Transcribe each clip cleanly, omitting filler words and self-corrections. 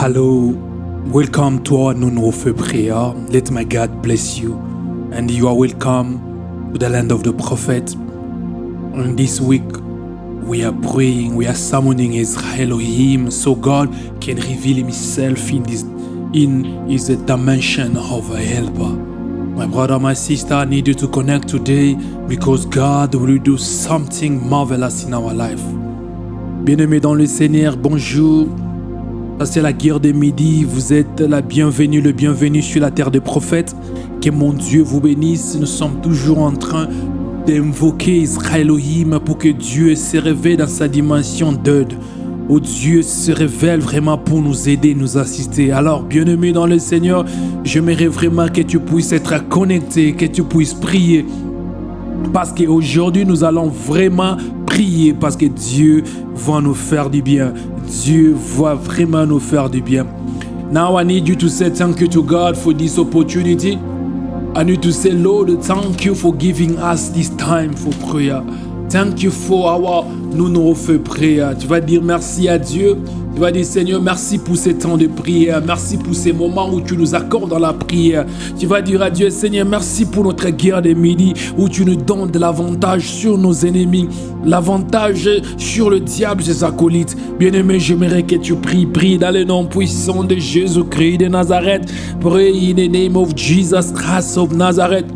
Hello, welcome to our noon warfare prayer. Let my God bless you, and you are welcome to the land of the prophet. And this week, we are praying, we are summoning Israel Elohim, so God can reveal Himself in His dimension of a helper. My brother, my sister, I need you to connect today because God will do something marvelous in our life. Bien-aimés dans le Seigneur, bonjour. Ça c'est la guerre de midi, vous êtes la bienvenue, le bienvenu sur la terre des prophètes. Que mon Dieu vous bénisse. Nous sommes toujours en train d'invoquer Israël Elohim pour que Dieu se révèle dans sa dimension d'aide. Où Dieu se révèle vraiment pour nous aider, nous assister. Alors, bien-aimé dans le Seigneur, j'aimerais vraiment que tu puisses être connecté, que tu puisses prier. Parce qu'aujourd'hui, nous allons vraiment prier parce que Dieu va nous faire du bien. Dieu va vraiment nous faire du bien. Now I need you to say thank you to God for this opportunity. I need to say, Lord, thank you for giving us this time for prayer. Thank you for our noon prayer. Tu vas dire merci à Dieu. Tu vas dire, Seigneur, merci pour ces temps de prière. Merci pour ces moments où tu nous accordes dans la prière. Tu vas dire à Dieu, Seigneur, merci pour notre guerre de midi où tu nous donnes de l'avantage sur nos ennemis, l'avantage sur le diable, ses acolytes. Bien-aimé, j'aimerais que tu pries dans le nom puissant de Jésus-Christ de Nazareth. Pray in the name of Jesus Christ of Nazareth.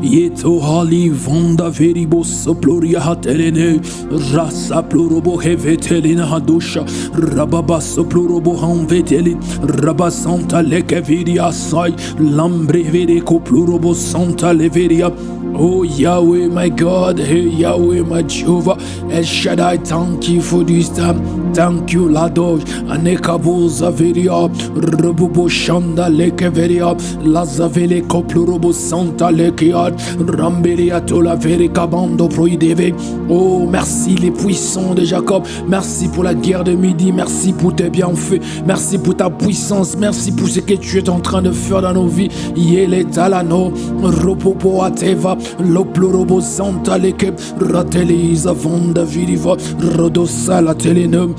Yeto hali vonda veribo soploria hatelene rasa plorobo hevetelina hadosha rababa soplorobo hanveteli rabasanta lekeviria sai lambre vereko plorobo santa leveria. Oh Yahweh, my God, hey Yahweh, my Jehovah, El Shaddai, thank you for this time. Thank you, Ladosh, Anekabo Zaveria, Rububo Shanda Lekeveria, Lazavele Koplurobo Santa Lekiad, Ramberia Tola Verikabando Proideve. Oh, merci les puissants de Jacob, merci pour la guerre de midi, merci pour tes bienfaits, merci pour ta puissance, merci pour ce que tu es en train de faire dans nos vies. Yele Talano, Ropopo Ateva. Loplorobo Santa Leke Rateliza Vonda Viriva Rodosala Telenum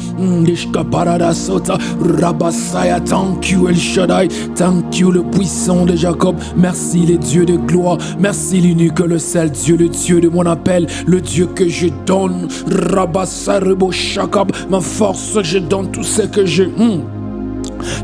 Lishka Parada Sota Rabasaya. Thank you El Shaddai, thank you le puissant de Jacob. Merci les dieux de gloire, merci l'unique, le seul Dieu, le Dieu de mon appel, le Dieu que je donne. Rabasarebo Shakab, ma force, je donne tout ce que je.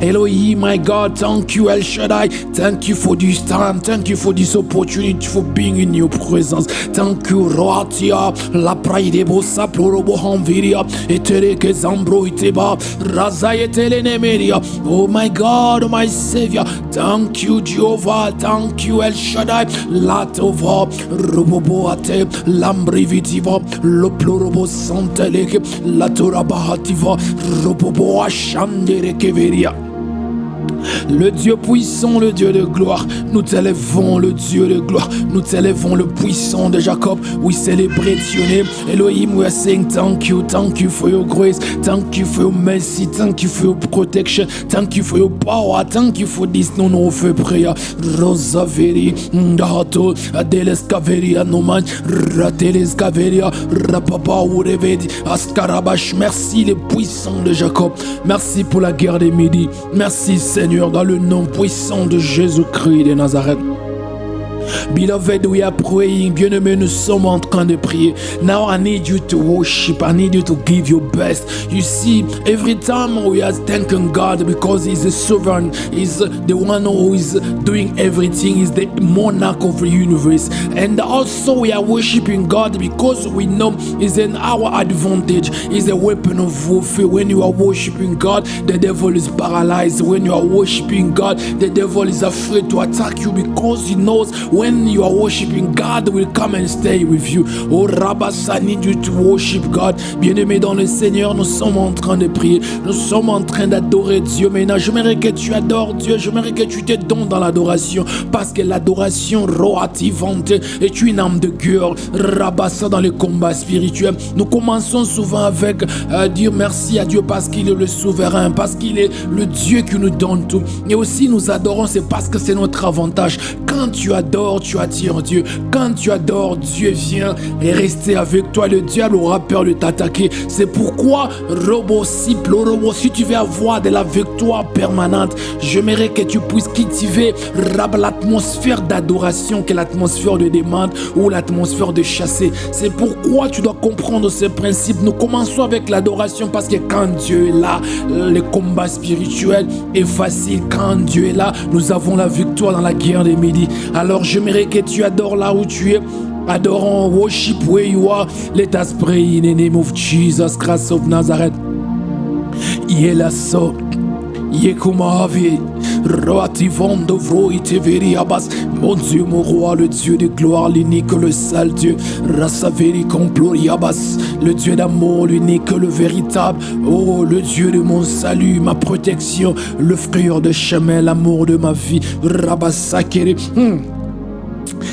Elohim, my God, thank you El Shaddai, thank you for this time, thank you for this opportunity for being in your presence. Thank you Roatia, la praide bossa plorobo hanviria, etereke zambro iteba, razaye telenemeria. Oh my God, oh my Savior, thank you Jehovah, thank you El Shaddai, latova, roboboate, lambrivitiva, lo plorobo santeleke, latora bahativa, roboboa shandereke veria. Le Dieu puissant, le Dieu de gloire, nous t'élèvons le Dieu de gloire, nous t'élèvons le puissant de Jacob. We celebrate your name, Elohim. We are saying thank you for your grace, thank you for your mercy, thank you for your protection, thank you for your power, thank you for this non-offer prayer. Rosaveri, Ndahato, Adeles Kaveria, Noman, Rateles Kaveria, Rapapa Urevedi, Askarabash. Merci les puissants de Jacob, merci pour la guerre des midi, merci Seigneur, dans le nom puissant de Jésus-Christ de Nazareth. Beloved, we are praying. Bien-aimés, nous sommes en train de prier. Now I need you to worship. I need you to give your best. You see, every time we are thanking God because He's the sovereign, He's the one who is doing everything, He's the monarch of the universe. And also we are worshiping God because we know He's in our advantage. He's a weapon of warfare. When you are worshiping God, the devil is paralyzed. When you are worshiping God, the devil is afraid to attack you because he knows when you are worshiping, God will come and stay with you. Oh Rabas, I need you to worship God. Bien-aimé dans le Seigneur, nous sommes en train de prier. Nous sommes en train d'adorer Dieu. Maintenant, j'aimerais que tu adores Dieu. J'aimerais que tu te donnes dans l'adoration. Parce que l'adoration roativante est une âme de guerre. Rabassa dans le combat spirituel. Nous commençons souvent avec dire merci à Dieu parce qu'il est le souverain, parce qu'il est le Dieu qui nous donne tout. Et aussi nous adorons, c'est parce que c'est notre avantage. Quand tu adores, adores, tu attires Dieu. Quand tu adores, Dieu vient et rester avec toi. Le diable aura peur de t'attaquer. C'est pourquoi, si tu veux avoir de la victoire permanente, j'aimerais que tu puisses cultiver l'atmosphère d'adoration, qui est l'atmosphère de demande ou l'atmosphère de chasser. C'est pourquoi tu dois comprendre ce principe. Nous commençons avec l'adoration parce que quand Dieu est là, le combat spirituel est facile. Quand Dieu est là, nous avons la victoire dans la guerre des midis. Alors j'aimerais que tu adores là où tu es. Adorons, worship where you are. Let us pray in the name of Jesus Christ of Nazareth. Yelaso, Yekumahavi, Roativondo Vroite Veriabas. Mon Dieu, mon roi, le Dieu de gloire, l'unique, le seul Dieu. Rasaveri Comploriabas, le Dieu d'amour, l'unique, le véritable. Oh, le Dieu de mon salut, ma protection, le frère de chemin, l'amour de ma vie. Rabasakere.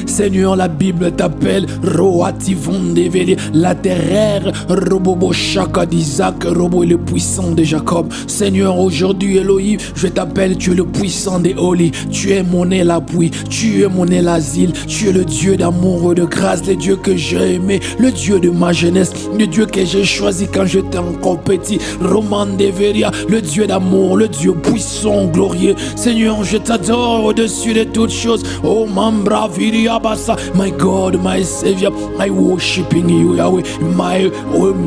Seigneur, la Bible t'appelle Roativondeveli, la terre, Robobo Shaka d'Isaac, Robo est le puissant de Jacob. Seigneur, aujourd'hui, Elohim, je t'appelle, tu es le puissant des Oli, tu es mon aile appui, tu es mon aile asile, tu es le Dieu d'amour et de grâce, le Dieu que j'ai aimé, le Dieu de ma jeunesse, le Dieu que j'ai choisi quand j'étais encore petit, Roman Deveria, le Dieu d'amour, le Dieu puissant, glorieux. Seigneur, je t'adore au-dessus de toutes choses. Oh, Mambra Viria. My God, my Savior, I worshiping you, Yahweh, my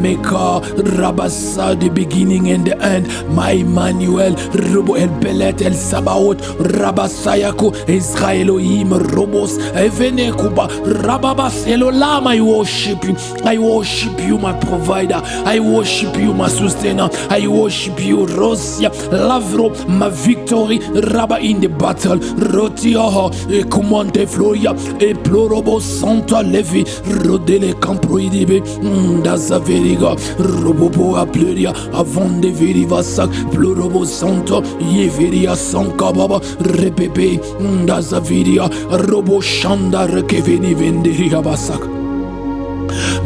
Maker, Rabassa, the beginning and the end, my Emmanuel, Robo El Belet, El Sabaoth, Rabassayako, Israel Elohim, Robos, Evenekuba, Rababas, Elolam, I worship you, my provider, I worship you, my sustainer, I worship you, Rosia, Lavro, my victory, Rabba in the battle, Rotioho, Ekumante Floria, e plorobo santa levi rodele camproidibe dazaveriga robobo apleria avant de veriva sac plorobo santo yeveria sanka baba repebe dazaviria robo shanda rekeveni venderia basak.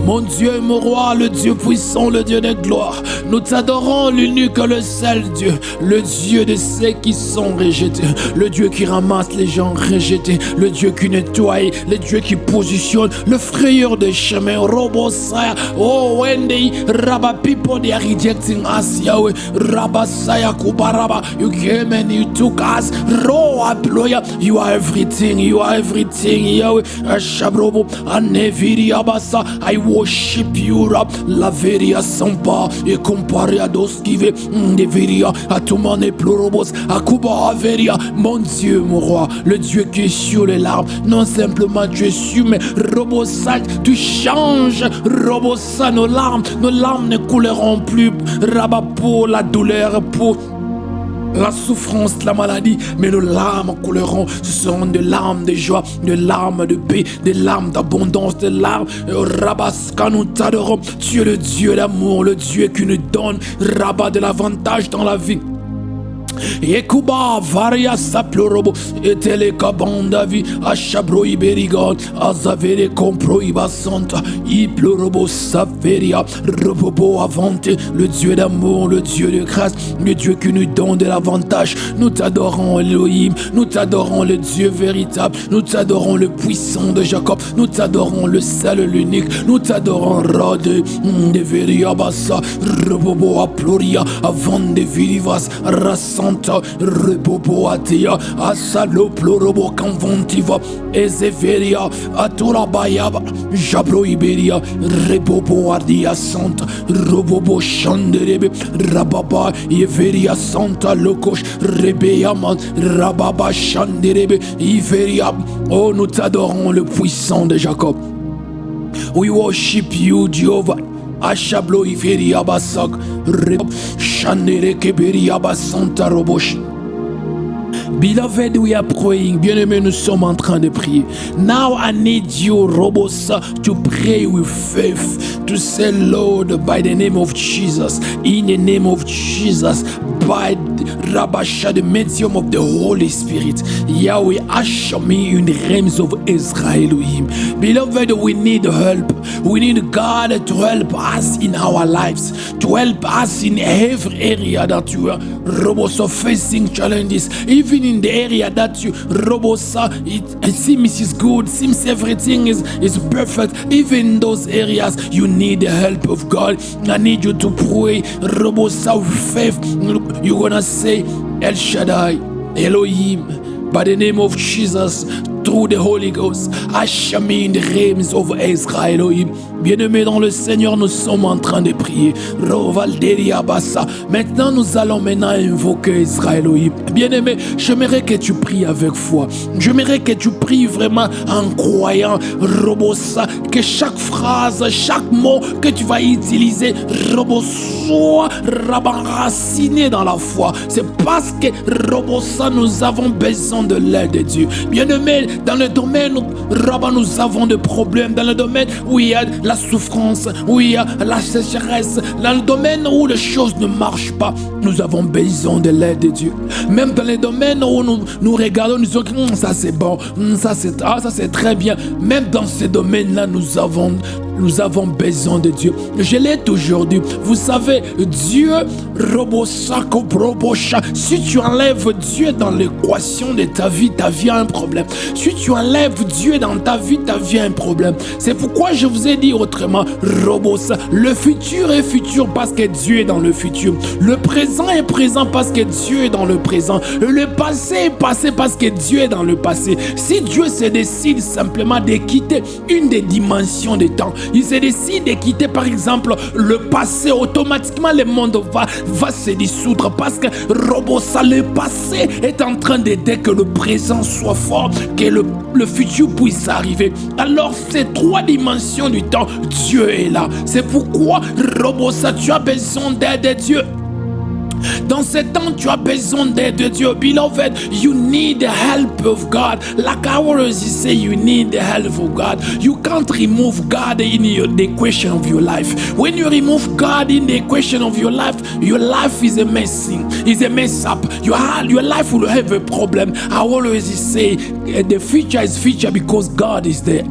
Mon Dieu, mon roi, le Dieu puissant, le Dieu de gloire, nous t'adorons, l'unique, le seul Dieu, le Dieu de ceux qui sont rejetés, le Dieu qui ramasse les gens rejetés, le Dieu qui nettoie, le Dieu qui positionne, le frayeur des chemins, Robosaya, oh Wendy, Rabba, people they are rejecting us, Yahweh, Rabba Saya Kubaraba, you came and you took us, Roa Ploya, you are everything, Yahweh, Shabrobo, Aneviri Abasa, I worship you, Rab, la veria sampa, et comparé à Doskive, de veria, à Tomane Plorobos, à Kuba Averia, mon Dieu, mon roi, le Dieu qui est sur les larmes, non simplement tu es sur, mais Robosa, tu changes, Robosa, nos larmes ne couleront plus, Rabat pour la douleur, pour la souffrance, la maladie, mais nos larmes couleront. Ce seront des larmes de joie, des larmes de paix, des larmes d'abondance, des larmes. Rabasca, nous t'adorons. Tu es le Dieu d'amour, le Dieu qui nous donne rabat de l'avantage dans la vie. Yekuba varia saplorobo etele kabandavi ashabro iberigon azavere compro ibasanta iplorobo saferia robobo avante, le Dieu d'amour, le Dieu de grâce, le Dieu qui nous donne de l'avantage. Nous t'adorons Elohim, nous t'adorons le Dieu véritable, nous t'adorons le puissant de Jacob, nous t'adorons le seul, l'unique, nous t'adorons Rode de veria bassa robobo aploria avant de virivas rasanta Rebobo atia, asalo plorobo canvontiva, ezeveria, atura bayaba, jabro iberia, rebobo ardia santa, robobo chanderebe, rababa, yeveria santa lokosh, rebeyaman, rababa chanderebe, iveria. Oh, nous t'adorons le puissant de Jacob. We worship you, Jehovah. Ashablo iferi abasak reb shanere keberi abasanta robosh. Beloved, we are praying. Bien-aimés, nous sommes en train de prier. Now I need you, Robosa, to pray with faith. To say, Lord, by the name of Jesus, in the name of Jesus, by Rabasha, the medium of the Holy Spirit, Yahweh, usher me in the realms of Israel. Beloved, we need help. We need God to help us in our lives, to help us in every area that you are Roboso facing challenges, even working in the area that you robosa, it seems is good, seems everything is perfect. Even in those areas, you need the help of God. I need you to pray, robosa, with faith. You're gonna say, El Shaddai, Elohim, by the name of Jesus, through the Holy Ghost, usher me in the realms of Israel, Elohim. Bien-aimés dans le Seigneur, nous sommes en train de prier. Maintenant, nous allons invoquer Israël, Elohim. Bien-aimé, j'aimerais que tu pries avec foi. J'aimerais que tu pries vraiment en croyant, Robosa, que chaque phrase, chaque mot que tu vas utiliser, soit raciné dans la foi. C'est parce que, Robosa, nous avons besoin de l'aide de Dieu. Bien-aimé, dans le domaine où nous avons des problèmes, dans le domaine où il y a la souffrance, où il y a la sécheresse, dans le domaine où les choses ne marchent pas, nous avons besoin de l'aide de Dieu. Même dans les domaines où nous regardons, nous disons que ça c'est bon, ça c'est très bien. Même dans ces domaines-là, nous avons besoin de Dieu. Je l'ai toujours dit. Vous savez, Dieu, si tu enlèves Dieu dans l'équation de ta vie a un problème. Si tu enlèves Dieu dans ta vie a un problème. C'est pourquoi je vous ai dit autrement, le futur est futur parce que Dieu est dans le futur. Le présent est présent parce que Dieu est dans le présent. Le passé est passé parce que Dieu est dans le passé. Si Dieu se décide simplement de quitter une des dimensions des temps, il se décide de quitter par exemple le passé, automatiquement le monde va se dissoudre parce que le passé est en train d'aider que le présent soit fort, que le futur puisse arriver. Alors ces trois dimensions du temps, Dieu est là. C'est pourquoi tu as besoin d'aide de Dieu. Dans ce temps, tu as besoin d'aide de Dieu. Beloved, you need the help of God. Like I always say, you need the help of God. You can't remove God in the equation of your life. When you remove God in the equation of your life is a messing, is a mess up. Your life will have a problem. I always say, the future is future because God is there.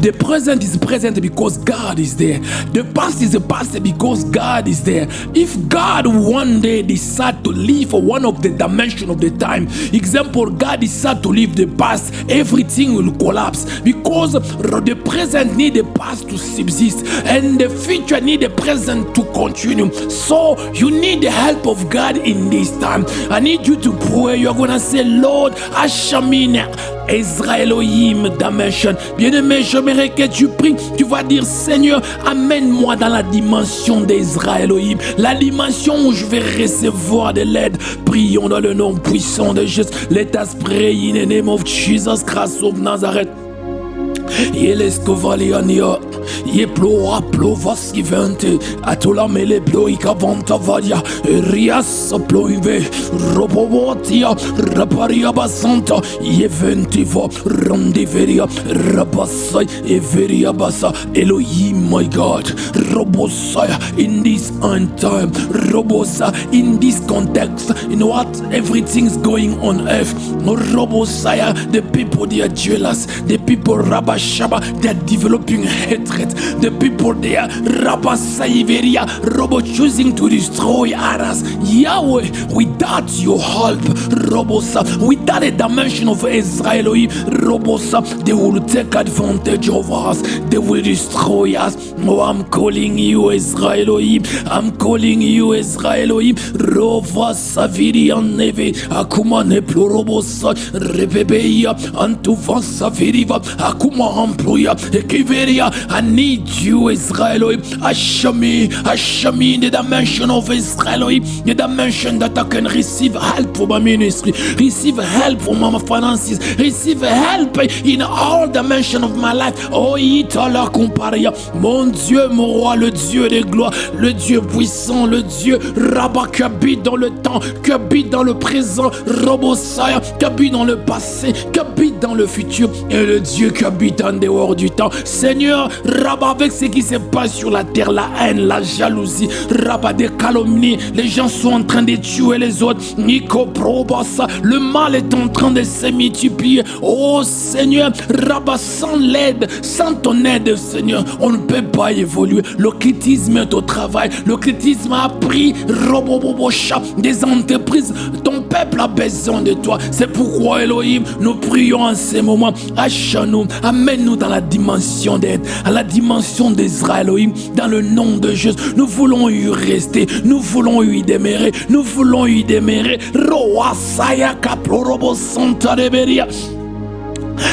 The present is present because God is there. The past is the past because God is there. If God one day decide to leave one of the dimension of the time, example, God decide to leave the past, everything will collapse because the present need the past to subsist and the future need the present to continue. So you need the help of God in this time. I need you to pray. You're gonna say, Lord, usher me in Israël Elohim dimension. Bien-aimé, j'aimerais que tu pries. Tu vas dire, Seigneur, amène-moi dans la dimension d'Israël Elohim, la dimension où je vais recevoir de l'aide. Prions dans le nom puissant de Jésus. Let us pray in the name of Jesus Christ of Nazareth. Yeleskovaliania, Yeploa plovas givente, Atola mele ploika vanta vadia, Rias ploive, Robovotia, Raparia basanta, Yeventiva, Rondiveria, Rabasai, Everia basa, Elohim, my God, Robosaya, in this end time, Robosa, in this context, in what everything's going on earth, Robosaya, the people they are jealous, the people Rabashaba, they are developing hatred, the people they are Rabasaiveria, Robo choosing to destroy others. Yahweh, without your help, Robosa, without a dimension of Israel, Robosa, they will take advantage of us, they will destroy us. Oh, I'm calling you Israel, I'm calling you Israel, Rova Savirian Neve, Akuma Neplo Robosa, Rebebeia, Antuva Saviriva, Akuma Amploya, Ekiveria. I need you, Israel, usher me in the dimension of Israel, the dimension that I can receive help for my ministry, receive help for my finances, receive help in all dimensions of my life. Oh, Itala Comparia, mon Dieu, mon roi, le Dieu des gloires, le Dieu puissant, le Dieu Rabat qui habite dans le temps, qui habite dans le présent, Robosaya, qui habite dans le passé, qui habite dans le futur, et le Dieu qui habite en dehors du temps. Seigneur, Rabat, avec ce qui se passe sur la terre, la haine, la jalousie, Rabat, des calomnies, les gens sont en train de tuer les autres. Nico Probasa, le mal est en train de se multiplier. Oh Seigneur, Rabat, sans l'aide, sans ton aide, Seigneur, on ne peut pas évoluer. Le critisme est au travail, le critisme a pris des entreprises. Ton peuple a besoin de toi. C'est pourquoi, Elohim, nous prions en ces moments. Achète-nous, amène-nous dans la dimension d'aide, à la dimension d'Israël, Elohim, dans le nom de Jésus. Nous voulons y rester, nous voulons y demeurer, nous voulons y demeurer. Roa Saya Kaplorobo Santa Reberia.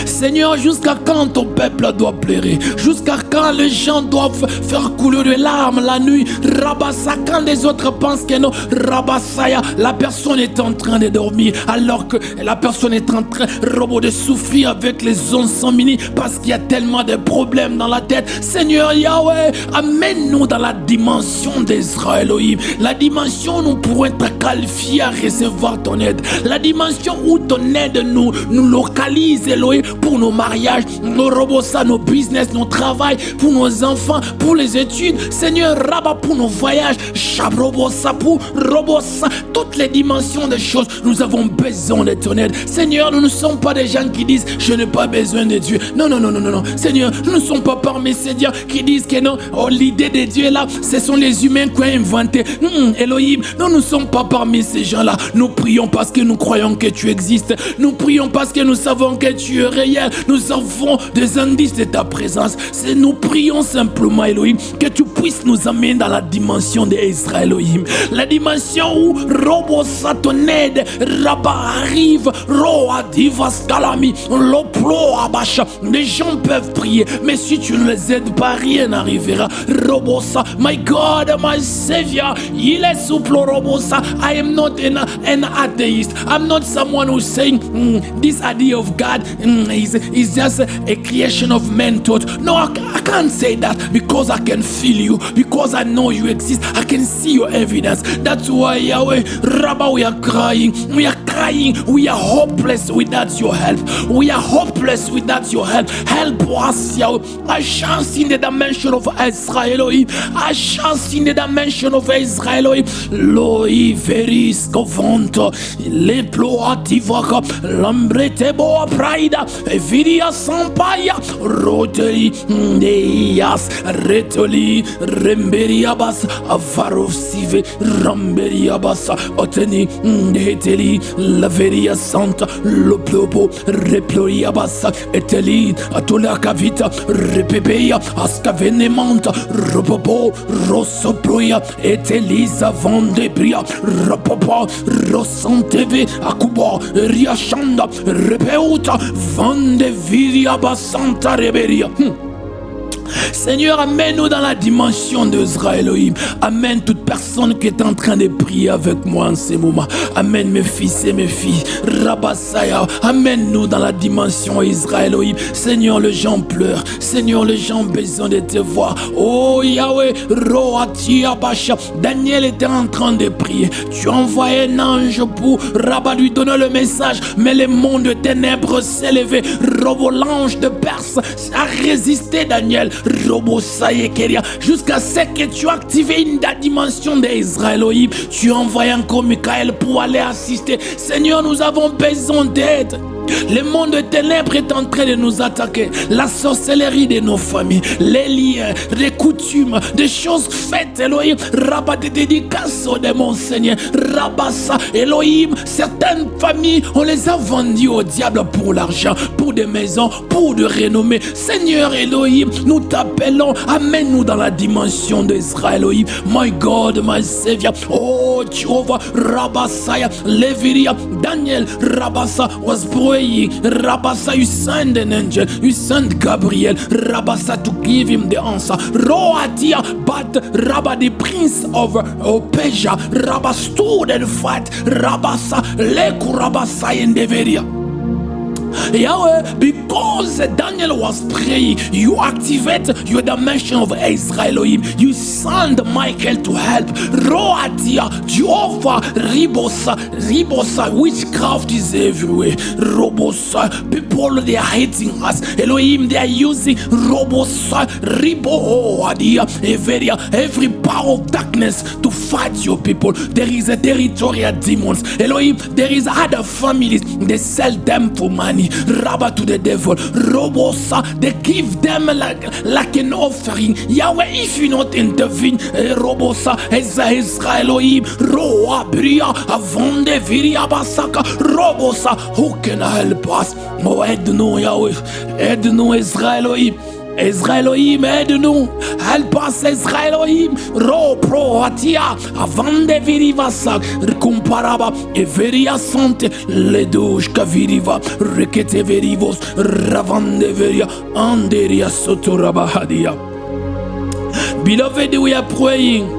Seigneur, jusqu'à quand ton peuple doit pleurer? Jusqu'à quand les gens doivent faire couler des larmes la nuit? Rabassa, quand les autres pensent que non, Rabassaya, la personne est en train de dormir, alors que la personne est en train de souffrir avec les ondes sans mini, parce qu'il y a tellement de problèmes dans la tête. Seigneur Yahweh, amène-nous dans la dimension d'Israël, Elohim, la dimension où nous pourrons être qualifiés à recevoir ton aide, la dimension où ton aide nous localise, Elohim, pour nos mariages, nos robots, nos business, nos travail, pour nos enfants, pour les études, Seigneur Rabat, pour nos voyages, Chabrobosa, pour Robosa, toutes les dimensions des choses, nous avons besoin de ton aide. Seigneur, nous ne sommes pas des gens qui disent je n'ai pas besoin de Dieu. Non, non, non, non, non, non. Seigneur, nous ne sommes pas parmi ces dieux qui disent que non, oh, l'idée de Dieu est là, ce sont les humains qui ont inventé. Elohim, nous ne sommes pas parmi ces gens-là. Nous prions parce que nous croyons que tu existes. Nous prions parce que nous savons que tu es réel. Nous avons des indices de ta présence. Nous prions simplement, Elohim, que tu puisses nous amener dans la dimension d'Israël, Elohim. La dimension où Robosa, ton aide, Rabat arrive, Roa Divas Kalami, Loplo Abacha. Les gens peuvent prier, mais si tu ne les aides pas, rien n'arrivera. Robosa, my God, my Savior, il est souple, Robosa. I am not an atheist. I'm not someone who's saying this idea of God is just a creation of man thought. No, I can't say that because I can feel you, because I know you exist. I can see your evidence. That's why, Yahweh, Rabbah, we are crying. We are crying. We are hopeless without your help. We are hopeless without your help. Help us, Yahweh. A chance in the dimension of Israel. A chance in the dimension of Israel. Loi veris covanto. Le ploativaka. Lambrete boa praida. Vidia sampaya. Roteli Deas. Retoli. Remberiabas. Avarosive. Ramberiabas. Oteni. Deteli. La veria santa. Le plobo. Reploriabas. Eteli. Atola cavita. Repepeia. Ascavenemanta. Robobo. Rosoproia. Etelisa Vandebria. Rapapa. Rosanteve. Akuba. Riachanda. Repeuta. Vandeviria Basanta Reberia. Seigneur, amène-nous dans la dimension d'Israël, Elohim. Amène toute personne qui est en train de prier avec moi en ces moments. Amène mes fils et mes filles. Rabassaya, amène-nous dans la dimension Israël, Elohim. Seigneur, les gens pleurent. Seigneur, les gens ont besoin de te voir. Oh Yahweh, Roatia Basha. Daniel était en train de prier. Tu as envoyé un ange pour Rabat lui donner le message. Mais le monde de ténèbres s'est levé. Robo, l'ange de Perse a résisté, Daniel. Jusqu'à ce que tu as activé la dimension d'Israël, Elohim. Tu as envoyé encore Michael pour aller assister. Seigneur, nous avons besoin d'aide. Le monde de ténèbres est en train de nous attaquer. La sorcellerie de nos familles, les liens, les coutumes, des choses faites, Elohim. Rabat des dédicaces de mon Seigneur. Rabassa, Elohim. Certaines familles, on les a vendues au diable pour l'argent, pour des maisons, pour de renommée. Seigneur Elohim, nous t'appelons. Amène-nous dans la dimension d'Israël, Elohim. My God, my Savior. Oh, Jehovah, Rabassaya, Leviria, Daniel, Rabassa was praying. Rabassa, you send an angel, you send Gabriel, Rabassa, to give him the answer. Roatia, but Rabba, the prince of Persia, Rabba stood and fought. Rabassa, Leku Rabassa in the Veria. Yahweh, because because Daniel was praying, you activate your dimension of Israel Elohim. You send Michael to help. Roatia, Jehovah, Ribosa, witchcraft is everywhere. Robosa, people they are hating us. Elohim, they are using Robosa, Riboadia, every power of darkness to fight your people. There is a territorial demons. Elohim, there is other families, they sell them for money. Rabba to the devil. Robosa, they give them like an offering. Yahweh, if you not intervene, Robosa, Israel Elohim, Roa, Bria, Avonde, Viria, Basaka, Robosa, who can help us? Oh, aide-nous, Yahweh, aide-nous, Israel Elohim. Israel Elohim, aide-nous. Help us, Israel Elohim. Ro pro atia. Avande viriva sak. Recomparaba. Everia sante. Le douche kaviriva. Rekete verivos. Ravande veria. Anderia sotoraba hadia. Beloved, we are praying.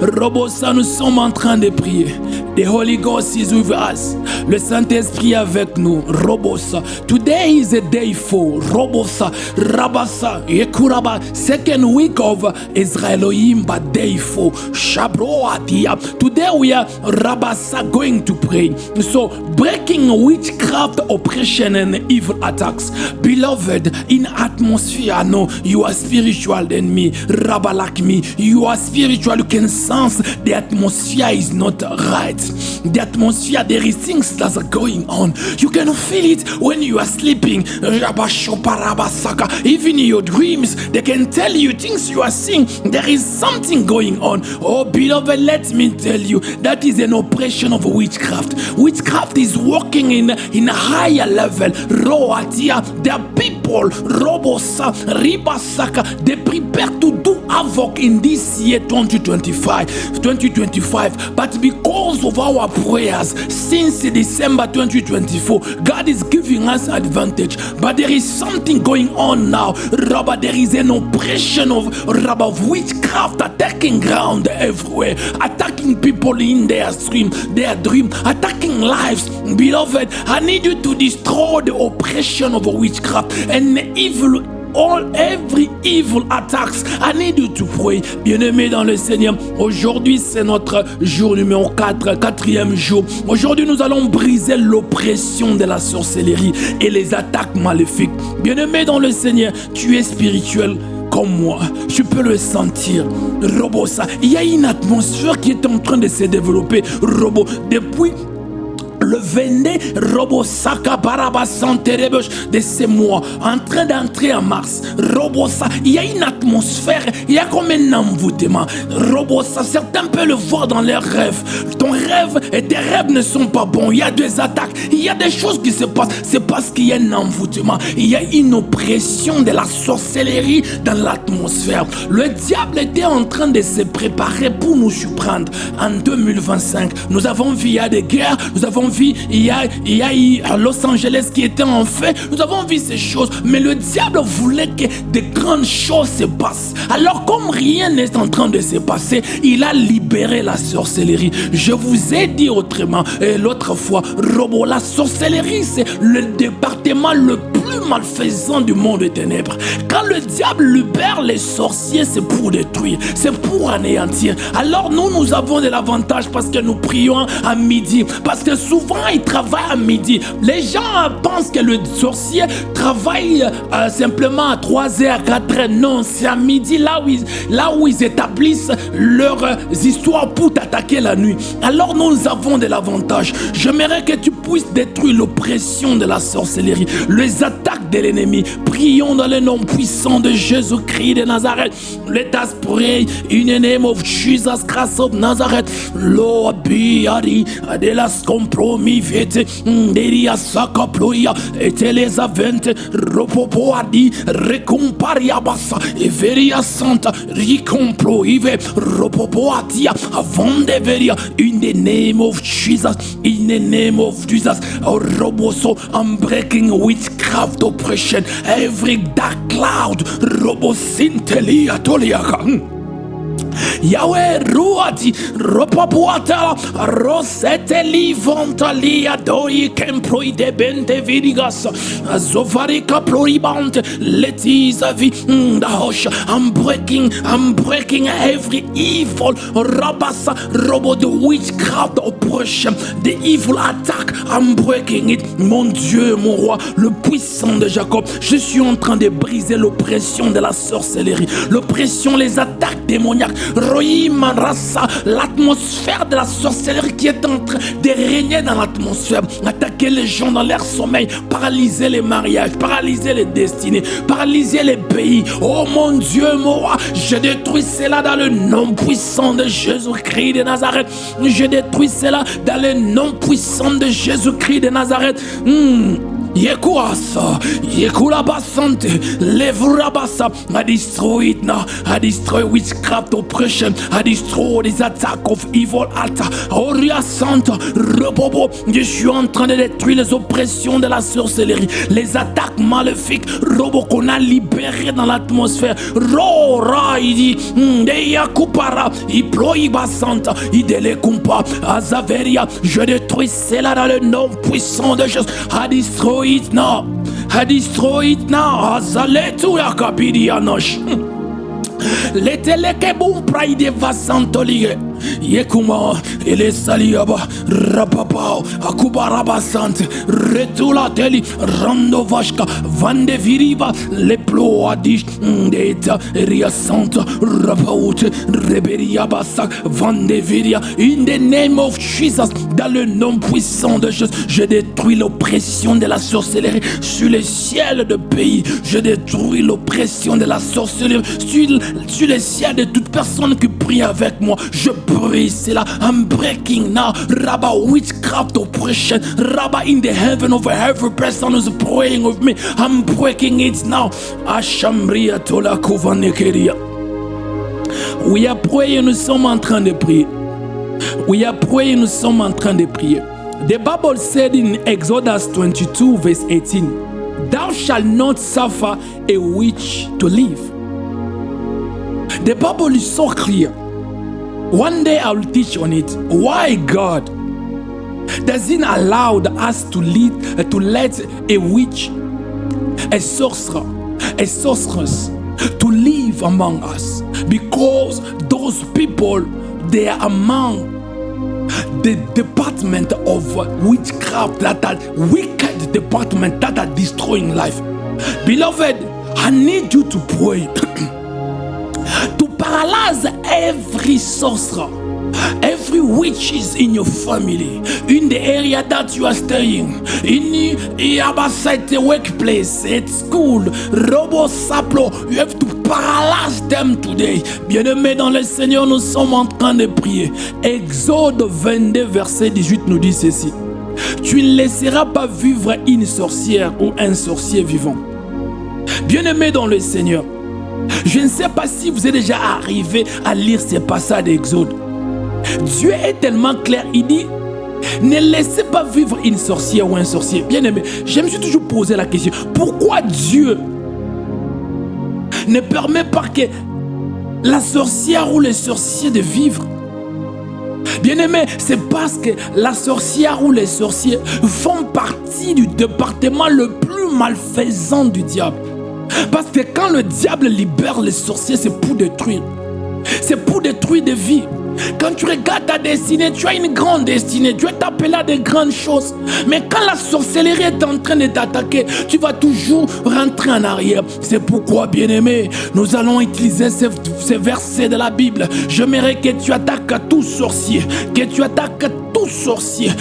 Robosa, nous sommes en train de prier. The Holy Ghost is with us. Le Saint-Esprit avec nous. Robosa. Today is a day for Robosa, Rabasa, Yekuraba. Second week of Israel Elohim, but day for Shabroatia. Today we are Rabasa going to pray. So breaking witchcraft, oppression, and evil attacks. Beloved, in atmosphere, I know you are spiritual than me. Rabba like me. You are spiritual. You can sense the atmosphere is not right. The atmosphere, there is things that are going on. You can feel it when you are sleeping. Even in your dreams, they can tell you things you are seeing. There is something going on. Oh, beloved, let me tell you, that is an oppression of witchcraft. Witchcraft is working in a higher level. Roatia, there are people, Robosa, Ribasaka, they prepare to do havoc in this year 2025. But because of our prayers since December 2024, God is giving us advantage. But there is something going on now. Rabba, there is an oppression of witchcraft attacking ground everywhere, attacking people in their dream, attacking lives. Beloved, I need you to destroy the oppression of witchcraft and evil. Every evil attacks. I need you to pray. Bien-aimés dans le Seigneur, aujourd'hui c'est notre jour numéro 4, quatrième jour. Aujourd'hui nous allons briser l'oppression de la sorcellerie et les attaques maléfiques. Bien-aimés dans le Seigneur, tu es spirituel comme moi, tu peux le sentir. Robosa, il y a une atmosphère qui est en train de se développer. Robo, depuis le 22 Robosaka Baraba Santerebush de ces mois, en train d'entrer en mars. Robosa, il y a une atmosphère, il y a comme un envoûtement. Robosa, certains peuvent le voir dans leurs rêves. Ton rêve et tes rêves ne sont pas bons. Il y a des attaques, il y a des choses qui se passent. C'est parce qu'il y a un envoûtement. Il y a une oppression de la sorcellerie dans l'atmosphère. Le diable était en train de se préparer pour nous surprendre. En 2025, nous avons vu, il y a des guerres, nous avons vu, il y a eu à Los Angeles qui était en fait. Nous avons vu ces choses, mais le diable voulait que de grandes choses se passent. Alors comme rien n'est en train de se passer, il a libéré la sorcellerie. Je vous ai dit autrement l'autre fois, Robo, la sorcellerie c'est le département le plus malfaisant du monde des ténèbres. Quand le diable libère les sorciers, c'est pour détruire, c'est pour anéantir. Alors nous avons de l'avantage parce que nous prions à midi, parce que souvent il travaille à midi. Les gens pensent que le sorcier travaille simplement à 3h, 4h. Non, c'est à midi là où ils établissent leurs histoires pour t'attaquer la nuit. Alors nous avons de l'avantage. J'aimerais que tu puisses détruire l'oppression de la sorcellerie, les attaques de l'ennemi. Prions dans le nom puissant de Jésus-Christ de Nazareth. Let us pray in the name of Jesus Christ of Nazareth. Lord, be adelas compromis vete deria sakaploia eteleza vente ropopoadi recomparia basa everia santa ricomploive ropopoatia avonde veria in the name of Jesus, in the name of Jesus. Roboso, I'm breaking witchcraft oppression, every dark cloud robosintelia toliaka. Yahweh ruati ropapuata rosete livontalia doi kemproi de bente vidigas zovarika ploribante letizavi dahosh. I'm breaking every evil rabasa robo the witchcraft oppression, the evil attack. I'm breaking it. Mon Dieu, mon roi, le puissant de Jacob, je suis en train de briser l'oppression de la sorcellerie, l'oppression, les attaques démoniaques. Roïma rasa, l'atmosphère de la sorcellerie qui est en train de régner dans l'atmosphère, attaquer les gens dans leur sommeil, paralyser les mariages, paralyser les destinées, paralyser les pays. Oh mon Dieu, mon roi, je détruis cela dans le nom puissant de Jésus-Christ de Nazareth. Je détruis cela dans le nom puissant de Jésus-Christ de Nazareth. Yekuasa, Yekulabasante, Levrabasa. I destroy it now. I destroy witchcraft oppression. I destroy les attaques of evil altar. Oria Santa, Rebobo. Je suis en train de détruire les oppressions de la sorcellerie, les attaques maléfiques, Robo qu'on a libérées dans l'atmosphère. Rora, il dit, Deya Kupara, Iploiba Santa, Idele Kumpa, Azaveria. Je détruis cela dans le nom puissant de Jésus. I destroy it now. I destroy it now. Azaletu yakabirianosh. Leteleke bum praide vasantolige. Yekuma ele saliaba rapapao akubaraba sante retula teli rando vashka vande viriba le ploadish deta ria santa rapaute reberia basak vande viria. In the name of Jesus, dans le nom puissant de Jésus, je détruis l'oppression de la sorcellerie sur les ciels de pays. Je détruis l'oppression de la sorcellerie sur les ciels de toute personne qui prie avec moi. Je brise cela. I'm breaking now. Rabba witchcraft oppression. Rabba in the heaven over every person who's praying with me. I'm breaking it now. Ashamria tola kovanekeria. We are praying, nous sommes en train de prier. We are praying, nous sommes en train de prier. The Bible said in Exodus 22 verse 18, thou shalt not suffer a witch to live. The Bible is so clear. One day I will teach on it. Why God doesn't allow us to let a witch, a sorcerer, a sorceress to live among us? Because those people, they are among the department of witchcraft, that are wicked department that are destroying life. Beloved, I need you to pray to paralyze every sorcerer, every witch is in your family, in the area that you are staying, in the workplace, at school, Robo Saplo. You have to paralyze them today. Bien-aimés dans le Seigneur, nous sommes en train de prier. Exode 22 verset 18 nous dit ceci: tu ne laisseras pas vivre une sorcière ou un sorcier vivant. Bien-aimés dans le Seigneur, je ne sais pas si vous êtes déjà arrivé à lire ces passages d'Exode. Dieu est tellement clair, il dit: ne laissez pas vivre une sorcière ou un sorcier. Bien aimé, je me suis toujours posé la question, pourquoi Dieu ne permet pas que la sorcière ou le sorcier de vivre? Bien aimé, c'est parce que la sorcière ou les sorciers font partie du département le plus malfaisant du diable. Parce que quand le diable libère les sorciers, c'est pour détruire. C'est pour détruire des vies. Quand tu regardes ta destinée, tu as une grande destinée. Dieu t'appelle à de grandes choses. Mais quand la sorcellerie est en train de t'attaquer, tu vas toujours rentrer en arrière. C'est pourquoi, bien-aimé, nous allons utiliser ces versets de la Bible. J'aimerais que tu attaques à tout sorcier, que tu attaques à tout sorcier,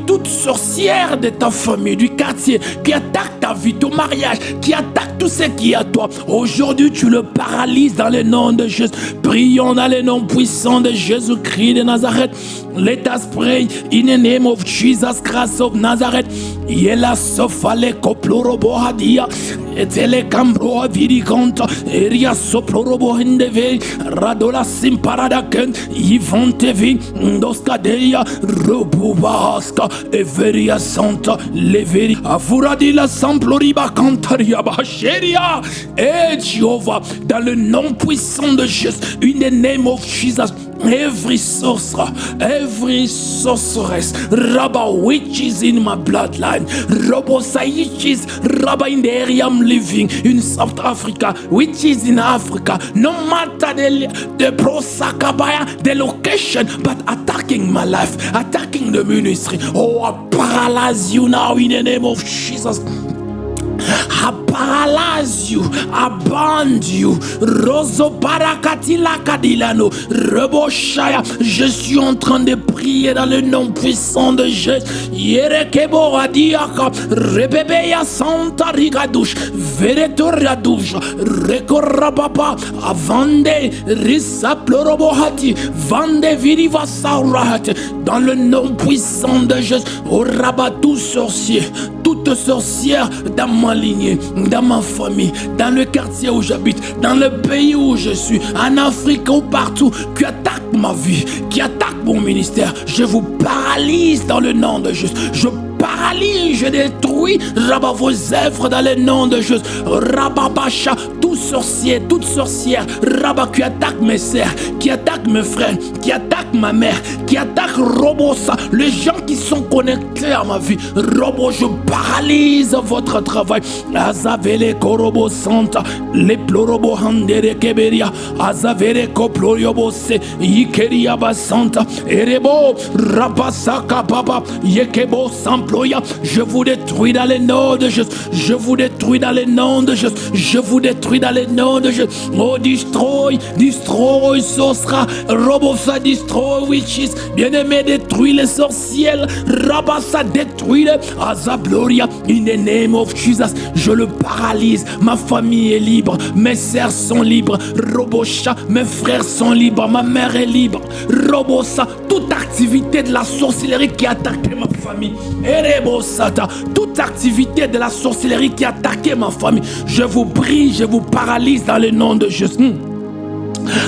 toute sorcière de ta famille, du quartier, qui attaque ta vie, ton mariage, qui attaque tout ce qui est à toi. Aujourd'hui, tu le paralyses dans le nom de Jésus. Prions dans le nom puissant de Jésus-Christ de Nazareth. Let us pray in the name of Jesus Christ of Nazareth. Yela sofale koplorobo hadia. Etele kambro virikonta. Eria soplorobo hindeve. Radola simparadaken. Yvontevi. Ndoskadeya. Robubaska. Everia santa. Leveri. Afuradila sam Samploriba Cantaria Bacheria. Et Jéhovah, dans le nom puissant de Jésus, in the name of Jesus, every sorcerer, every sorceress, Rabba, which is in my bloodline, Robo Saichis, Rabba, in the area I'm living, in South Africa, which is in Africa, no matter the prosakabaya, the location, but attacking my life, attacking the ministry. Oh, I paralyze you now in the name of Jesus. I paralyze you, I bind you. Roso Barakatila Kadilano, Reboshaya. Je suis en train de prier dans le nom puissant de Jésus. Yerekebo Radiaka, Rebebeya Santa Rigadouche, Veretoriadouche, Rekorababa, Avande, Rissa Plorobohati, Vande Viriva Saurahate. Dans le nom puissant de Jésus, au rabat tout sorcier, toute sorcière dans ma lignée, dans ma famille, dans le quartier où j'habite, dans le pays où je suis, en Afrique ou partout, qui attaque ma vie, qui attaque mon ministère, je vous paralyse dans le nom de Jésus. Je paralyse, je détruis Rabat vos œuvres dans le nom de Jésus. Rababacha, tout sorcier, toute sorcière, Rabat qui attaque mes sœurs, qui attaque mes frères, qui attaque ma mère, qui attaque Robosa, les gens qui sont connectés à ma vie. Robo, je paralyse votre travail. Azavele Korobo Santa, les Plorobo Handere Keberia, Azavele Koploriobose, Ikeria Basanta, Erebo, Rabasaka Baba, Yekebo Samploya. Je vous détruis dans les noms de Jésus. Je vous détruis dans les noms de Jésus. Je vous détruis dans les noms de Jésus. Oh, destroy, destroy, sorcerer. Robosa, destroy witches. Bien-aimé, détruis les sorcières. Rabasa, détruis les Azabloria. In the name of Jesus, je le paralyse. Ma famille est libre. Mes sœurs sont libres. Robosha, mes frères sont libres. Ma mère est libre. Robosa, toute activité de la sorcellerie qui attaquait ma famille. Erebosata, toute activité de la sorcellerie qui attaquait ma famille, je vous brise, je vous paralyse dans le nom de Jésus.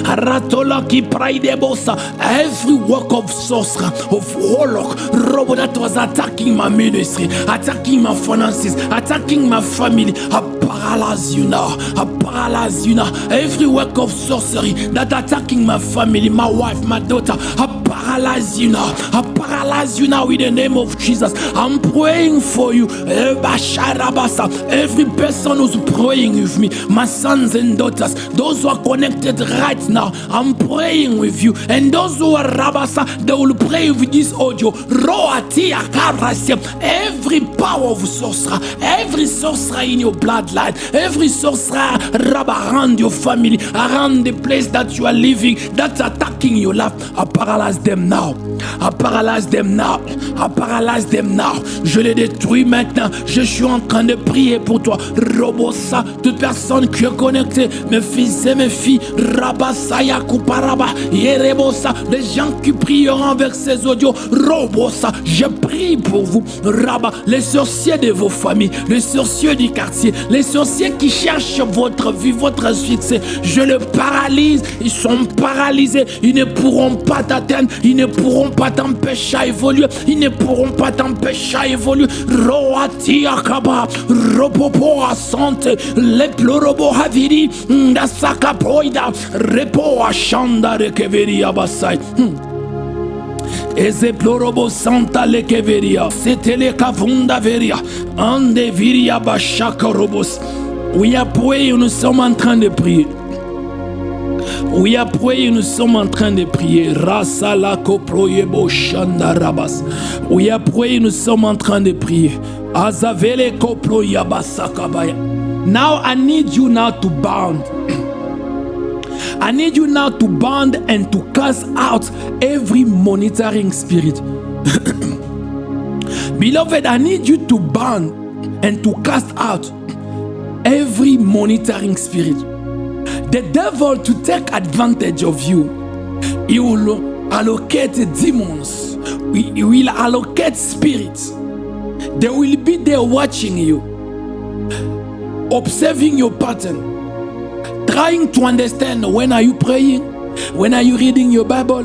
Ratola ki praidebosa, every work of sorcerer, of warlock, Robo that was attacking my ministry, attacking my finances, attacking my family, I paralyze you now. I paralyze you now. Every work of sorcery that attacking my family, my wife, my daughter, I paralyze you now. I paralyze you now in the name of Jesus. I'm praying for you. Every person who's praying with me, my sons and daughters, those who are connected right now, I'm praying with you. And those who are Rabasa, they will pray with this audio. Every power of sorcerer, every sorcerer in your bloodline, every sorcerer around your family, around the place that you are living, that's attacking your life, I paralyze them now. I paralyze them now. I paralyze them now. Je les détruis maintenant. Je suis en train de prier pour toi. Robosa, toute personne qui est connectée, mes fils et mes filles, Rabasaya Kuparaba, Yerebosa, les gens qui prieront avec ces audios, Robosa, je prie pour vous, Rabba, les sorciers de vos familles, les sorciers du quartier, les sorciers qui cherchent votre vie, votre succès, je les paralyse, ils sont paralysés, ils ne pourront pas t'atteindre, ils ne pourront pas t'empêcher à évoluer, ils ne pourront pas t'empêcher à évoluer. Roati akaba, ropopo a santé, le plorobo haviri, da sakapoida, repo a chanda rekeveri abasai. Eze plorobo santa lekeveria, setele kavunda veria, ande viria bashaka robos. We are praying, nous sommes en train de prier. We are praying, nous sommes en train de prier. Rasala koproyebo shanda rabas. We are praying, nous sommes en train de prier. Azavele koproyabasakabaya. Now I need you now to bound. I need you now to bound and to cast out every monitoring spirit. Beloved, I need you to bound and to cast out every monitoring spirit. The devil to take advantage of you, he will allocate demons, he will allocate spirits. They will be there watching you, observing your pattern, trying to understand when are you praying, when are you reading your Bible,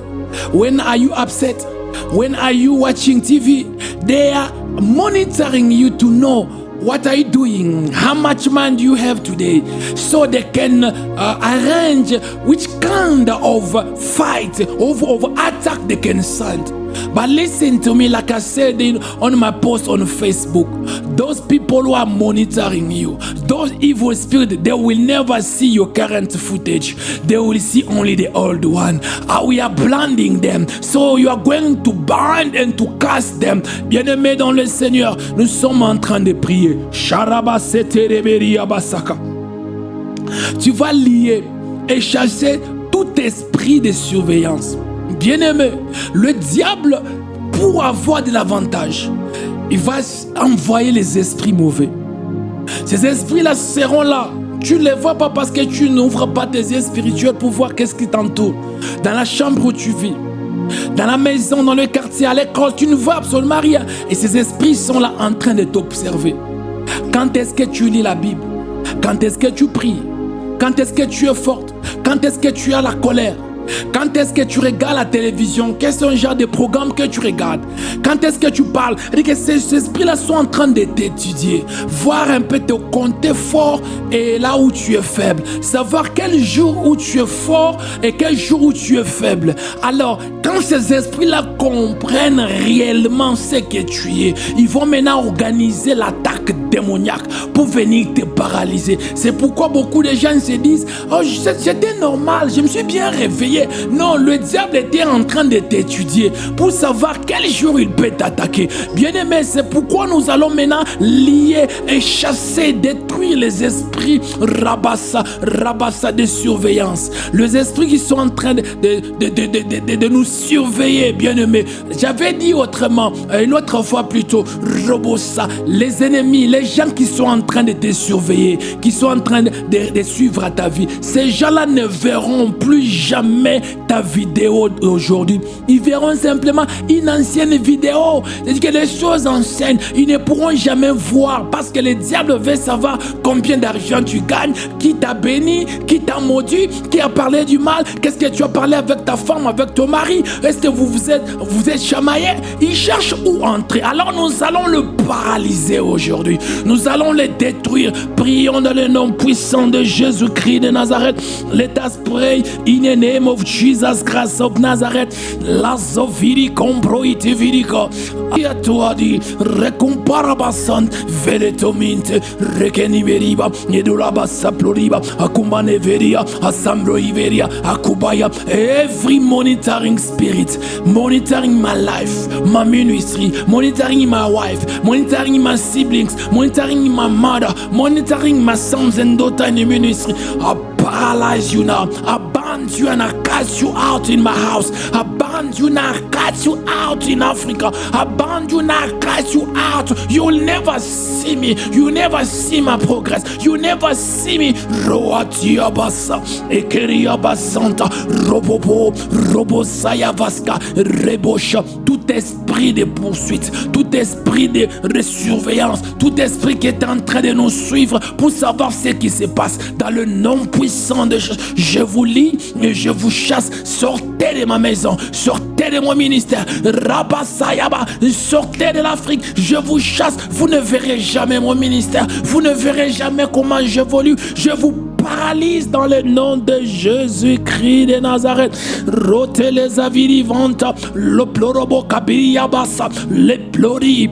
when are you upset, when are you watching TV. They are monitoring you to know What are you doing? How much money do you have today? So they can arrange which kind of fight, of attack they can send. But listen to me, like I said on my post on Facebook, those people who are monitoring you, those evil spirits, they will never see your current footage. They will see only the old one. We are blinding them. So you are going to bind and to cast them. Bien-aimés dans le Seigneur, nous sommes en train de prier. Tu vas lier et chasser tout esprit de surveillance. Bien-aimé, le diable, pour avoir de l'avantage, il va envoyer les esprits mauvais. Ces esprits-là seront là. Tu ne les vois pas parce que tu n'ouvres pas tes yeux spirituels pour voir qu'est-ce qui t'entoure. Dans la chambre où tu vis, dans la maison, dans le quartier, à l'école, tu ne vois absolument rien. Et ces esprits sont là en train de t'observer. Quand est-ce que tu lis la Bible? Quand est-ce que tu pries? Quand est-ce que tu es forte? Quand est-ce que tu as la colère? Quand est-ce que tu regardes la télévision? Quel est le genre de programme que tu regardes? Quand est-ce que tu parles? Que ces esprits-là sont en train de t'étudier. Voir un peu te compter fort et là où tu es faible. Savoir quel jour où tu es fort et quel jour où tu es faible. Alors, quand ces esprits-là comprennent réellement ce que tu es, ils vont maintenant organiser l'attaque démoniaque pour venir te paralyser. C'est pourquoi beaucoup de gens se disent « Oh, c'était normal, je me suis bien réveillé. » Non, le diable était en train de t'étudier pour savoir quel jour il peut t'attaquer. Bien-aimé, c'est pourquoi nous allons maintenant lier et chasser, détruire les esprits rabassa de surveillance. Les esprits qui sont en train de nous surveiller, bien-aimé. J'avais dit autrement, une autre fois plutôt, robossa, les ennemis, les gens qui sont en train de te surveiller, qui sont en train de suivre à ta vie. Ces gens-là ne verront plus jamais ta vidéo d'aujourd'hui. Ils verront simplement une ancienne vidéo. C'est-à-dire que les choses anciennes, ils ne pourront jamais voir parce que le diable veut savoir combien d'argent tu gagnes, qui t'a béni, qui t'a maudit, qui a parlé du mal, qu'est-ce que tu as parlé avec ta femme, avec ton mari, est-ce que vous êtes chamaillés? Ils cherchent où entrer. Alors nous allons le paralyser aujourd'hui. Nous allons le détruire. Prions dans le nom puissant de Jésus-Christ de Nazareth. Let us pray in the name of Jesus Christ of Nazareth. Lazo viri comproite virico. Iatuadi recomparabasant veletominte rekeniberiba nedulabasa pluriba akumbane veria asambro iveria akubaya. Every monitoring spirit monitoring my life, my ministry, monitoring my wife, monitoring my siblings, monitoring my mother, monitoring my sons and daughters in the ministry, I paralyze you now. I ban you and I cast you out in my house. I ban you and I cast you out in Africa. I ban you and I cast you out. You will never see me. You will never see my progress. You will never see me. Roatia basa, ekeria basanta, robobo, robosaya vaska, rebosha. Tout esprit de poursuite, tout esprit de surveillance, tout esprit qui est en train de nous suivre pour savoir ce qui se passe dans le nom puissant de Jésus. Je vous lis et je vous chasse. Sortez de ma maison, sortez de mon ministère. Rabasayaba, sortez de l'Afrique. Je vous chasse. Vous ne verrez jamais mon ministère. Vous ne verrez jamais comment j'évolue. Je vous paralyse dans le nom de Jésus-Christ de Nazareth. Rote les avirivantes, le plorobo kabiriabasa, les plori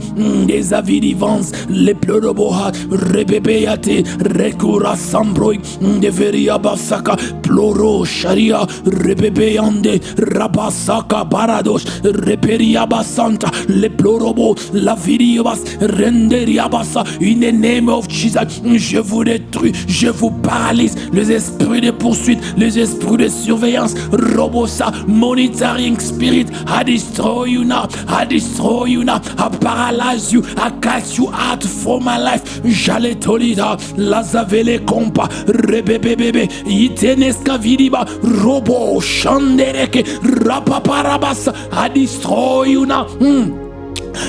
des avirivans, les ploroboha, rebebeate, recura sambroi, de veriabasaka, ploro sharia, rebebeande, rabasaka barados, reperiabasanta, les plorobo, la viribas, renderiabasa, in the name of Jesus, je vous détruis, je vous paralyse. Les esprits de poursuite, les esprits de surveillance, Robosa, monitoring spirit, I destroy you now, I destroy you now, I paralyze you, I cast you out from my life. Jale tolida, lazavele kompa, rebebebebe, iteneska vidiba, robo, shandereke, rapaparabasa, I destroy you now.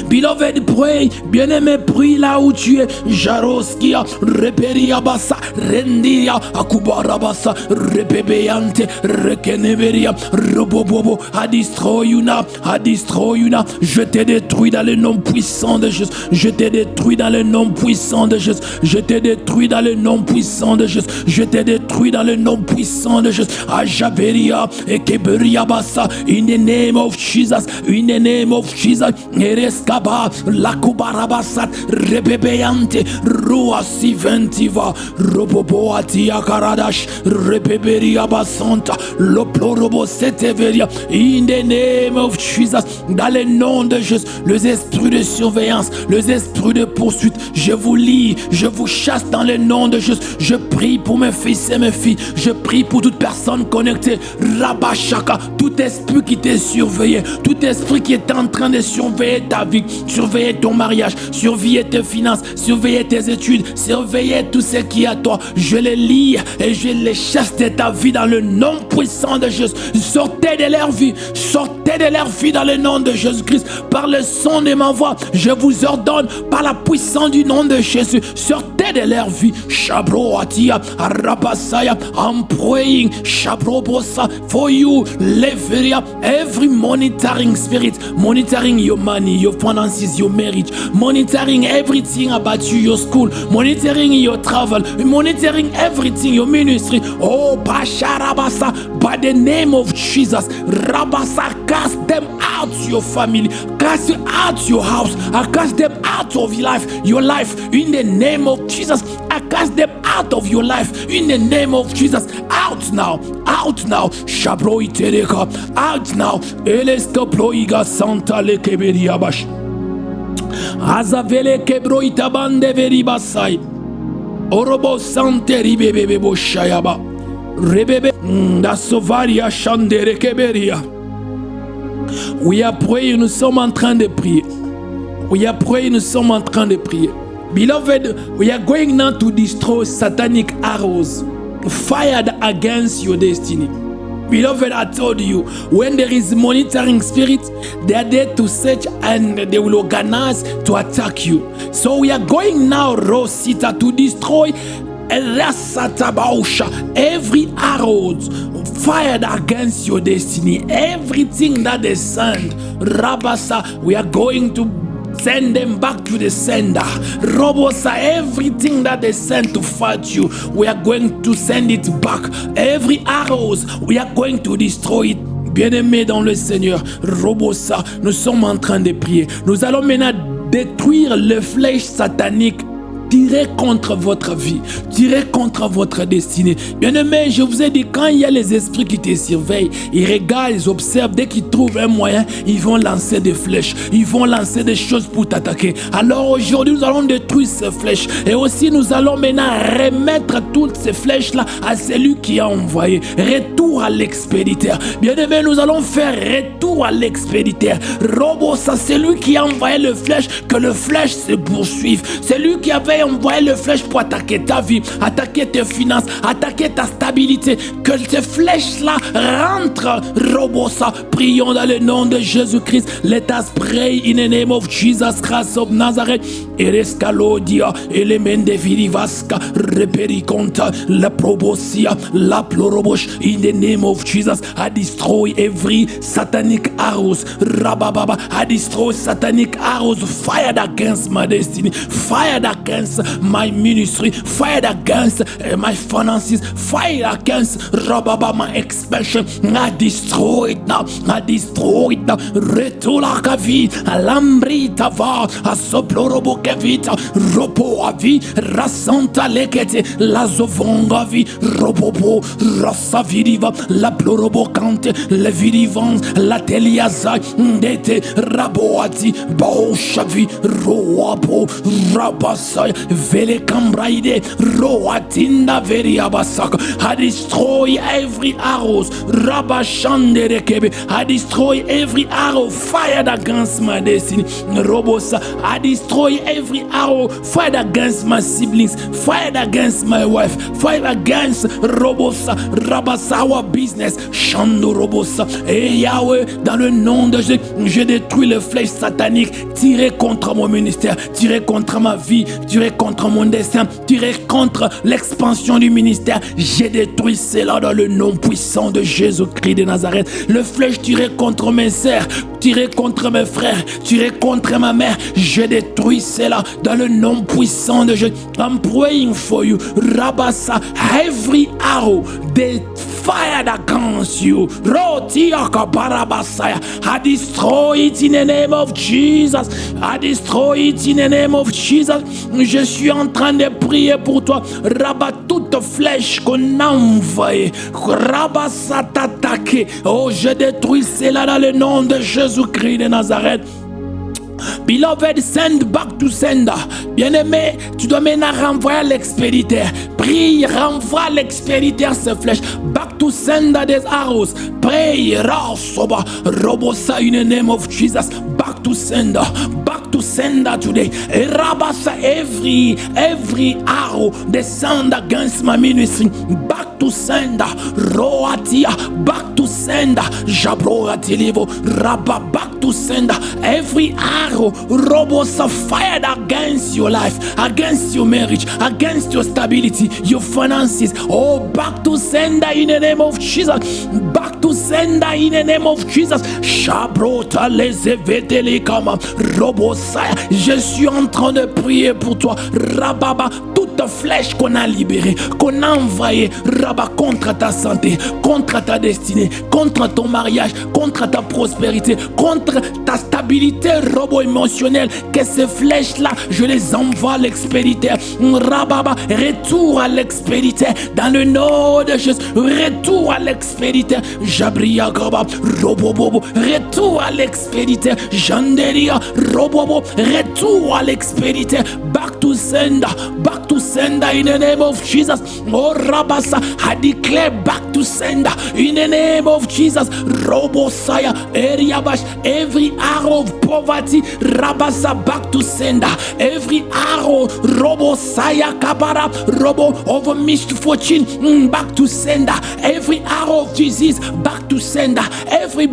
Beloved, pray. Bien-aimé, prie là où tu es. Jaroskia, reperia basa, rendia, akubarabasa, repebeante, rekeneberia, robobobo, I destroy you now, I destroy you now. Je te détruis dans le nom puissant de Jésus. Je te détruis dans le nom puissant de Jésus. Je te détruis dans le nom puissant de Jésus. Je te détruis dans le nom puissant de Jésus. Ajaberia, ekeberia basa, in the name of Jesus, in the name of Jesus. Ereskaba, lakubarabasat, rebebeante, ruasi ventiva, roboboatia karadash, rebeberia basanta, loplorobo seteveria, in the name of Jesus, dans le nom de Jésus, les esprits de surveillance, les esprits de poursuite, je vous lis, je vous chasse dans le nom de Jésus. Je prie pour mes fils et mes filles, je prie pour toute personne connectée, Rabashaka, tout esprit qui t'est surveillé, tout esprit qui est en train de surveiller ta vie, surveiller ton mariage, surveiller tes finances, surveiller tes études, surveiller tout ce qui est à toi. Je les lis et je les chasse de ta vie dans le nom puissant de Jésus. Sortez de leur vie, sortez de leur vie dans le nom de Jésus-Christ. Par le son de ma voix, je vous ordonne par la puissance du nom de Jésus, sortez de leur vie. Shabro atia, arabasaya, I'm praying, Shabro bosa, for you, leveria, every monitoring spirit, monitoring your money, your finances, your marriage, monitoring everything about you, your school, monitoring your travel, monitoring everything, your ministry. Oh, Pasharabasa, by the name of Jesus, Rabasa, cast them out your family, cast out your house, I cast them out of your life, in the name of Jesus. I cast them out of your life, in the name of Jesus. Out now, out now, Shabro itereka, out now, Elestoploiga Santa Lekeberiabash. Azavele kebro itabande veribasai. Orobo sante ribebebo shayaba. Rebebe da sovaria chandere keberia. We are praying, nous sommes en train de prier. We are praying, nous sommes en train de prier. Beloved, we are going now to destroy satanic arrows fired against your destiny. Beloved, I told you, when there is monitoring spirit, they are there to search and they will organize to attack you. So we are going now, Rosita, to destroy every arrow fired against your destiny. Everything that they send, Rabasa, we are going to send them back to the sender. Robosa, everything that they sent to fight you, we are going to send it back. Every arrows, we are going to destroy it. Bien-aimés dans le Seigneur, Robosa, nous sommes en train de prier. Nous allons maintenant détruire les flèches sataniques tirez contre votre vie, tirez contre votre destinée. Bien-aimé, je vous ai dit, quand il y a les esprits qui te surveillent, ils regardent, ils observent, dès qu'ils trouvent un moyen, ils vont lancer des flèches, ils vont lancer des choses pour t'attaquer. Alors aujourd'hui, nous allons détruire ces flèches et aussi nous allons maintenant remettre toutes ces flèches-là à celui qui a envoyé. Retour à l'expéditeur. Bien-aimé, nous allons faire retour à l'expéditeur. Robo, ça c'est lui qui a envoyé le flèche, que le flèche se poursuive. C'est lui qui avait envoyé le flèche pour attaquer ta vie, attaquer tes finances, attaquer ta stabilité. Que ces flèches-là rentrent. Robosa, prions dans le nom de Jésus-Christ. Let us pray in the name of Jesus Christ of Nazareth. Erescalodia, element de virivaska, repericonta, la probosia, la plorobosh. In the name of Jesus, I destroy every satanic arrows. Rabababa, I destroy satanic arrows fired against my destiny, fired against my ministry, fired against my finances, fired against Rababa, my expansion. I destroy it now. I destroy it now. Retula kavi, alambrita va, asoplorobo kevita, robo avi, rasanta lekete, la zovonga vi, robobo, rasa viriva, la plorobo kante, le virivans, la teliaza, ndete, raboati, baoshavi, roabo, rabasai, Vele Kambraide, Roatinda Veriabasaka. I destroy every arrows, Rabashanderekebe. I destroy every arrow fired against my destiny, Robosa. I destroy every arrow fired against my siblings, fired against my wife, fired against Robosa, Rabasa, our business, Shando Robosa. Et Yahweh, dans le nom de Jésus, je détruis les flèches sataniques tirées contre mon ministère, tirées contre ma vie, tirées contre mon destin, tirées contre l'expansion du ministère. J'ai détruit cela dans le nom puissant de Jésus-Christ de Nazareth. Le flèche tiré contre mes sœurs, tiré contre mes frères, tiré contre ma mère, je détruis cela dans le nom puissant de Jésus. I'm praying for you, Rabasa. Every arrow they fired against you, I destroy it in the name of Jesus. I destroy it in the name of Jesus. Je suis en train de prier pour toi, Rabat, toute flèche qu'on a envoyée, Rabat, ça t'attaque. Oh, je détruis cela dans le nom de Jésus-Christ de Nazareth. Beloved, send back to sender. Bien-aimé, tu dois maintenant renvoyer l'expéditeur. Prie, renvoie l'expéditeur ces flèches. Back to sender des arrows. Pray, Rasoba, Robosa, in the name of Jesus. Back to sender. Back to sender today. Rabasa, every arrow descend against my ministry. Back to sender. Roatia, back to sender. Jabroatilivo, Rabba, back to sender. Every arrow, Robosa, fired against your life, against your marriage, against your stability, your finances. Oh, back to sender in the name of Jesus. Back to sender in the name of Jesus. Shabrota les evetelikama, Robosa. Je suis en train de prier pour toi, Rababa. Toute flèche qu'on a libérée, qu'on a envoyée, Rabat, contre ta santé, contre ta destinée, contre ton mariage, contre ta prospérité, contre ta stabilité robo-émotionnelle, que ces flèches-là, je les envoie à l'expéditeur. Rababa, retour à l'expéditeur, dans le nom de Jésus, retour à l'expéditeur. Jabria Gaba, Robobobo, retour à l'expéditeur. Janderia, Robobo, retour à l'expéditeur. Back to sender, back to sender in the name of Jesus. Oh Rabasa, I declare back to sender in the name of Jesus. Robosaya, Eriabash, every arrow of poverty, Rabasa, back to sender. Every arrow, Robosaya Kabara, Robo of misfortune, back to sender. Every arrow of disease, back to sender. Every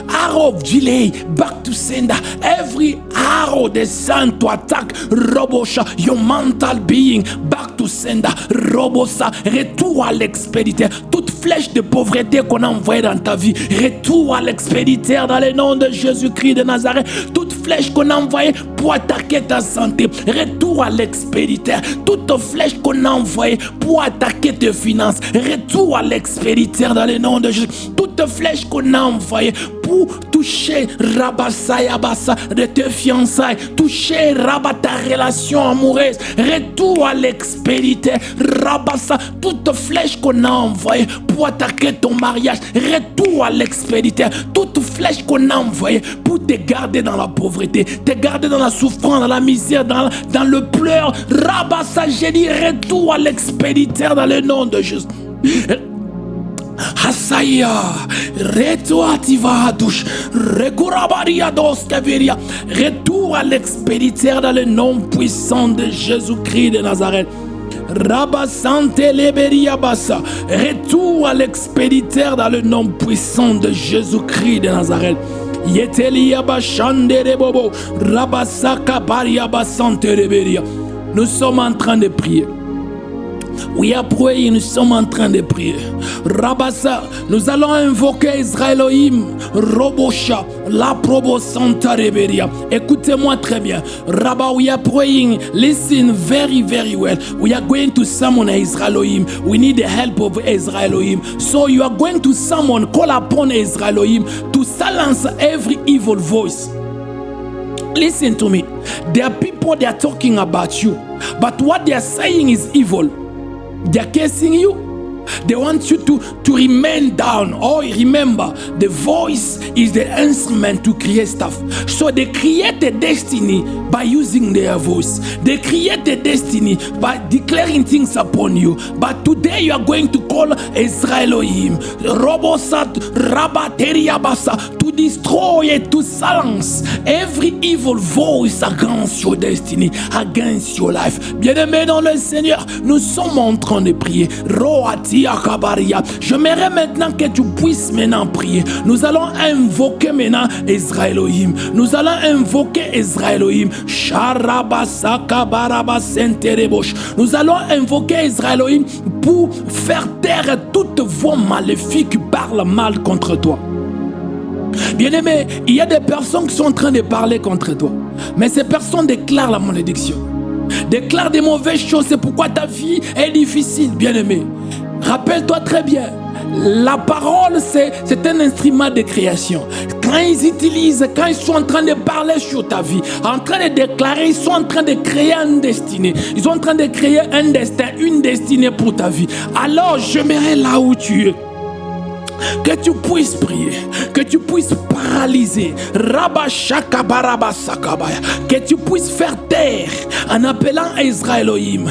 arrow of delay, back to sender. Every arrow descend to attack Robosha, your mental being, back to sender. Robosa, retour à l'expéditeur. Toute flèche de pauvreté qu'on a envoyée dans ta vie, retour à l'expéditeur dans le nom de Jésus-Christ de Nazareth. Toute flèche qu'on a envoyée pour attaquer ta santé, retour à l'expéditeur. Toute flèche qu'on a envoyée pour attaquer tes finances, retour à l'expéditeur dans le nom de Jésus. Toute flèche qu'on a envoyée pour toucher Rabasayabasa de tes fiançailles, toucher Rabat ta relation amoureuse, retour à l'expéditeur. Rabasa, toute flèche qu'on a envoyée pour attaquer ton mariage, retour à l'expéditeur. Toute flèche qu'on a envoyée pour te garder dans la pauvreté, te garder dans la souffrance, dans la misère, dans le pleur. Rabasa, j'ai dit retour à l'expéditeur dans le nom de Jésus. Hasaya, retour douche, recurabaria doskeveria, retour à l'expéditeur dans le nom puissant de Jésus-Christ de Nazareth. Rabasante leberia bassa, retour à l'expéditeur dans le nom puissant de Jésus-Christ de Nazareth. Yetelia bashande de bobo, rabasaka baria basante leberia. Nous sommes en train de prier. We are praying, nous sommes en train de prier. Rabasa, nous allons invoquer Israël Elohim, Robosha, la Probo Santa Reberia. Écoutez-moi très bien. Rabba, we are praying. Listen very, very well. We are going to summon Israël Elohim. We need the help of Israël Elohim. So you are going to summon, call upon Israël Elohim to silence every evil voice. Listen to me. There are people that are talking about you, but what they are saying is evil. They are cursing you. They want you to remain down. Oh, remember, the voice is the instrument to create stuff. So they create a destiny by using their voice. They create a destiny by declaring things upon you. But today you are going to call Israelohim, Robosat, Rabateriabasa, to destroy and to silence every evil voice against your destiny, against your life. Bien-aimés dans le Seigneur, nous sommes en train de prier. J'aimerais maintenant que tu puisses maintenant prier. Nous allons invoquer maintenant Israelohim. Nous allons invoquer Israelohim. Nous allons invoquer Israelohim pour faire taire toute voix maléfique qui parle mal contre toi. Bien-aimé, il y a des personnes qui sont en train de parler contre toi. Mais ces personnes déclarent la malédiction. Déclarent des mauvaises choses. C'est pourquoi ta vie est difficile, bien-aimé. Rappelle-toi très bien, la parole c'est un instrument de création. Quand ils utilisent, quand ils sont en train de parler sur ta vie, en train de déclarer, ils sont en train de créer une destinée. Ils sont en train de créer un destin, une destinée pour ta vie. Alors j'aimerais là où tu es, que tu puisses prier, que tu puisses paralyser, que tu puisses faire taire en appelant Israelohim,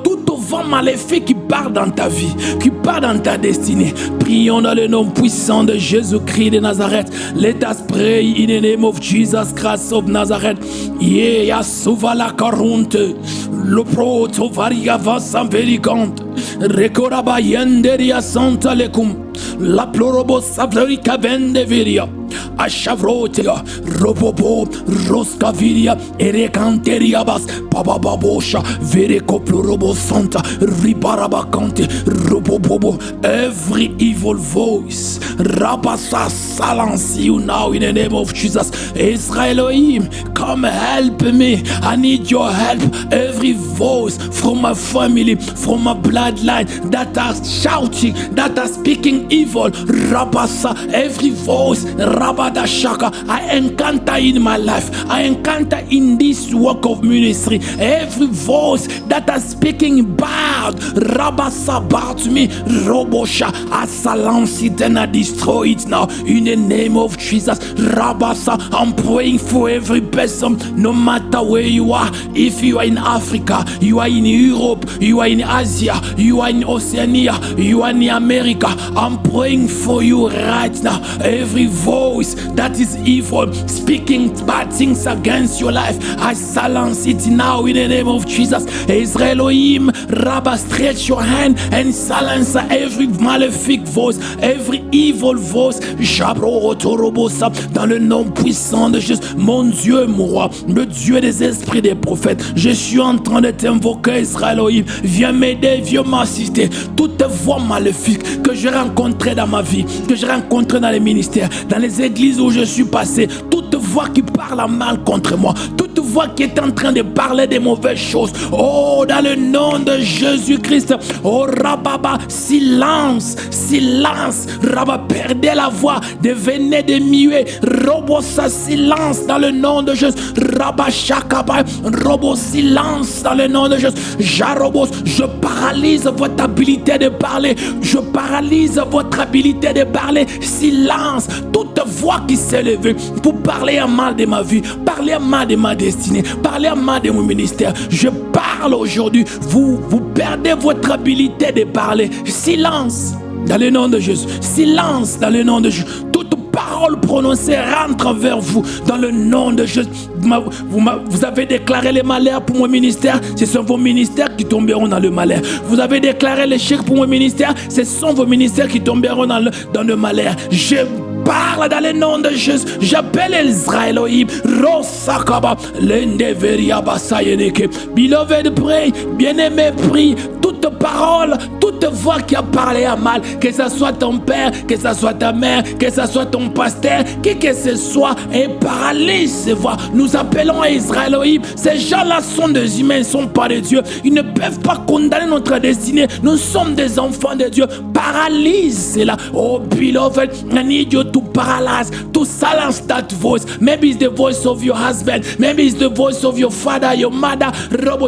tout vent maléfique qui part dans ta vie, qui part dans ta destinée. Prions dans le nom puissant de Jésus-Christ de Nazareth. Let us pray in the name of Jesus Christ of Nazareth. Yeah, suvala karunte, lo proto varia vasam verigant, rekoraba yenderia santa lekum. La plorobo savlerica vende viria. Ashavrotea, Robobo, Roskaviria, Erecanteriabas, Babababosha, Verecoplorobo Santa, Ribarabacante, Robobobo. Every evil voice, Rabasa, silence you now in the name of Jesus. Israelohim, come help me. I need your help. Every voice from my family, from my bloodline that are shouting, that are speaking evil, Rabasa, every voice, Rabada Shaka, I encounter in my life, I encounter in this work of ministry, every voice that is speaking bad, Rabasa bad to me, Robosha, I silence it and I destroy it now in the name of Jesus. Rabasa, I'm praying for every person, no matter where you are. If you are in Africa, you are in Europe, you are in Asia, you are in Oceania, you are in America, I'm praying for you right now. Every voice that is evil, speaking bad things against your life, I silence it now in the name of Jesus. Israelohim, Rabba, stretch your hand and silence every maléfique voice, every evil voice. Jabro Torobosa, dans le nom puissant de Jésus. Mon Dieu, mon roi, le Dieu des esprits des prophètes, je suis en train de t'invoquer, Israelohim. Viens m'aider, viens m'assister. Toute voix maléfique que j'ai rencontrée dans ma vie, que j'ai rencontrée dans les ministères, dans les églises où je suis passé, toute voix qui parle mal contre moi, toute voix qui est en train de parler des mauvaises choses, oh, dans le nom de Jésus-Christ, oh, Rababa, silence, silence, Rabba, perdez la voix, devenez des muets, Robo, ça, silence, dans le nom de Jésus, Rabba, Shakaba, Robo, silence, dans le nom de Jésus, Jarobos, je paralyse votre habilité de parler, je paralyse votre habilité de parler, silence, toute voix qui s'est levée pour parler à mal de ma vie, parler à mal de ma destinée, parler à mal de mon ministère, je parle aujourd'hui, vous perdez votre habilité de parler, silence dans le nom de Jésus, silence dans le nom de Jésus, toute parole prononcée rentre vers vous dans le nom de Jésus. Vous avez déclaré les malheurs pour mon ministère, ce sont vos ministères qui tomberont dans le malheur. Vous avez déclaré l'échec pour mon ministère, ce sont vos ministères qui tomberont dans le malheur. Je parle dans le nom de Jésus. J'appelle Israelohim. Rosakaba. Lendeveria Basayeneke. Beloved, pray. Bien-aimé, prie. Toute parole, toute voix qui a parlé à mal, que ce soit ton père, que ce soit ta mère, que ce soit ton pasteur, que ce soit, et paralyse ces voix. Nous appelons Israelohim. Ces gens-là sont des humains, ils ne sont pas des dieux. Ils ne peuvent pas condamner notre destinée. Nous sommes des enfants de Dieu. Paralyse cela. Oh, beloved, I need you to paralyze, to silence that voice. Maybe it's the voice of your husband. Maybe it's the voice of your father, your mother,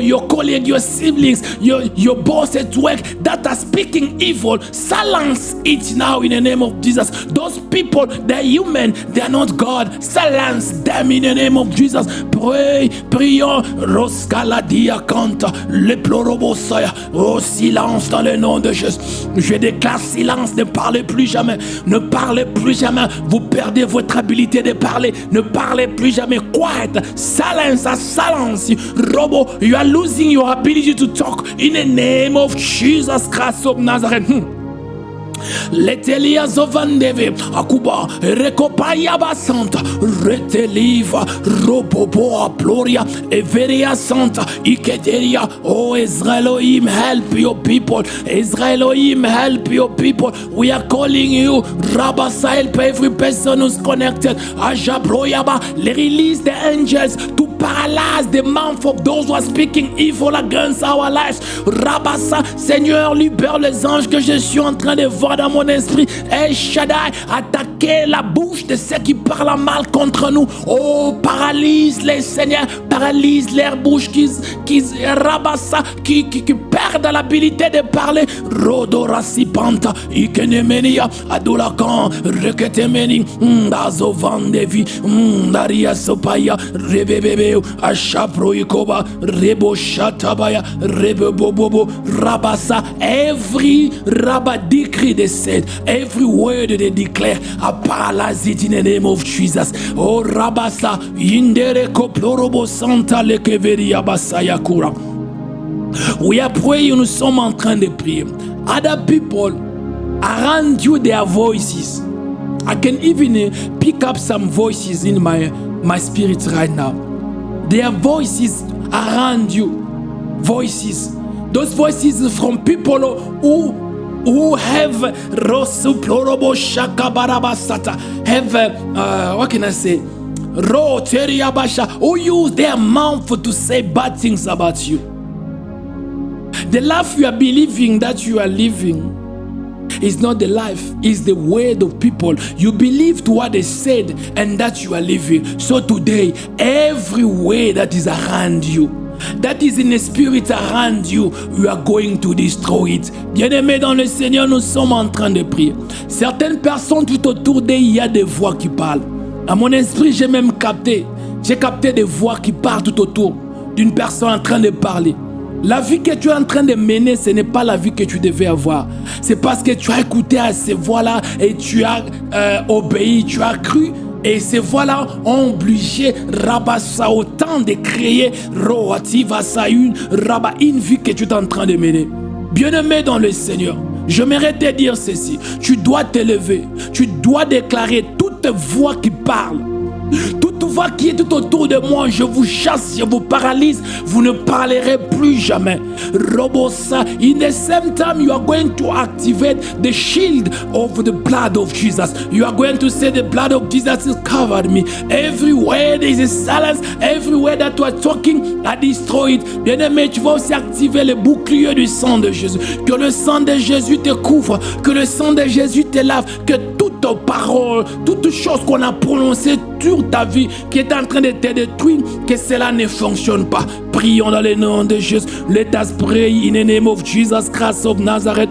your colleague, your siblings, your boss at work that are speaking evil, silence it now in the name of Jesus. Those people, they're human, they're not God. Silence them in the name of Jesus. Pray, prions. Roscaladia canta, le plorobosaya. Oh, silence dans le nom de Jésus. Je déclare silence, ne parlez plus jamais. Ne parlez plus jamais. Vous perdez votre habilité de parler. Ne parlez plus jamais. Quiet. Silence. Silence. Robo, you are losing your ability to talk in the name of Jesus Christ of Nazareth. Letelia zovandeve akuba rekopaya basanta reteliva roboboa gloria everia santa iketeria. Oh Israelohim, help your people. Israelohim, help your people. We are calling you. Rabasa, help every person who's connected. Ajabroyaba, release the angels to paralyze the mouth of those who are speaking evil against our lives. Rabasa, Seigneur, libère les anges que je suis en train de voir dans mon esprit. El Shaddai, attaquer la bouche de ceux qui parlent mal contre nous. Oh, paralyse-les, Seigneur, paralyse leur bouche qui perdent l'habilité de parler. Rodorasipanta, Ikenemenia, Adulakan, Reketemeni, Ndazovandevi, Ndaria Sopaya, Rebebebeo, Ashaproikoba, Rebo Shatabaya, Rebebobobo, Rabasa. Every Rabba decree they said, every word they declare, I paralyze it in the name of Jesus. Oh Rabasa, Indere Koplorobo Santa Lekeveria Basaya Kura. We are praying, nous sommes en train de prier. Other people around you, their voices. I can even pick up some voices in my spirit right now. Their voices around you. Voices. Those voices from people who have Rosuplorobo Shakabarabasata. Have, what can I say? Who use their mouth to say bad things about you. The life you are believing that you are living is not the life, it's the word of people. You believed what they said and that you are living. So today, every way that is around you, that is in the spirit around you, you are going to destroy it. Bien-aimés dans le Seigneur, nous sommes en train de prier. Certaines personnes tout autour d'eux, il y a des voix qui parlent. À mon esprit, j'ai même capté des voix qui parlent tout autour d'une personne en train de parler. La vie que tu es en train de mener, ce n'est pas la vie que tu devais avoir. C'est parce que tu as écouté à ces voix-là et tu as obéi, tu as cru. Et ces voix-là ont obligé Rabassa autant de créer une vie que tu es en train de mener. Bien-aimé dans le Seigneur, j'aimerais te dire ceci. Tu dois te lever. Tu dois déclarer toute voix qui parle. Toute voix qui est tout autour de moi, je vous chasse, je vous paralyse, vous ne parlerez plus jamais. Robosa, in the same time you are going to activate the shield of the blood of Jesus. You are going to say the blood of Jesus has covered me. Everywhere there is a silence, everywhere that you are talking, I destroy it. Bien-aimé, tu vas aussi activer le bouclier du sang de Jésus. Que le sang de Jésus te couvre, que le sang de Jésus te lave, que toute parole, toute chose qu'on a prononcée sur ta vie qui est en train de te détruire, que cela ne fonctionne pas. Prions dans le nom de Jésus. Let us pray in the name of Jesus Christ of Nazareth.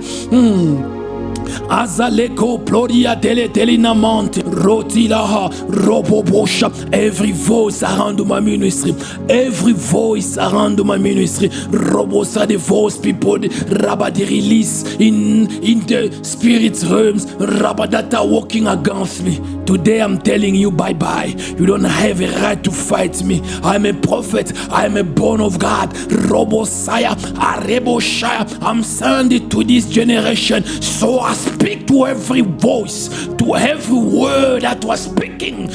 Azaleko Ploria Teletelinamante Rotilaha Robobosha. Every voice around my ministry, every voice around my ministry, Robosa, the voice people, Rabba, the release in the spirit realms, Rabba, that are walking against me. Today I'm telling you bye-bye. You don't have a right to fight me. I'm a prophet. I'm a born of God. Robosaya, Areboshaya. I'm sending to this generation. So I speak to every voice, to every word that was speaking.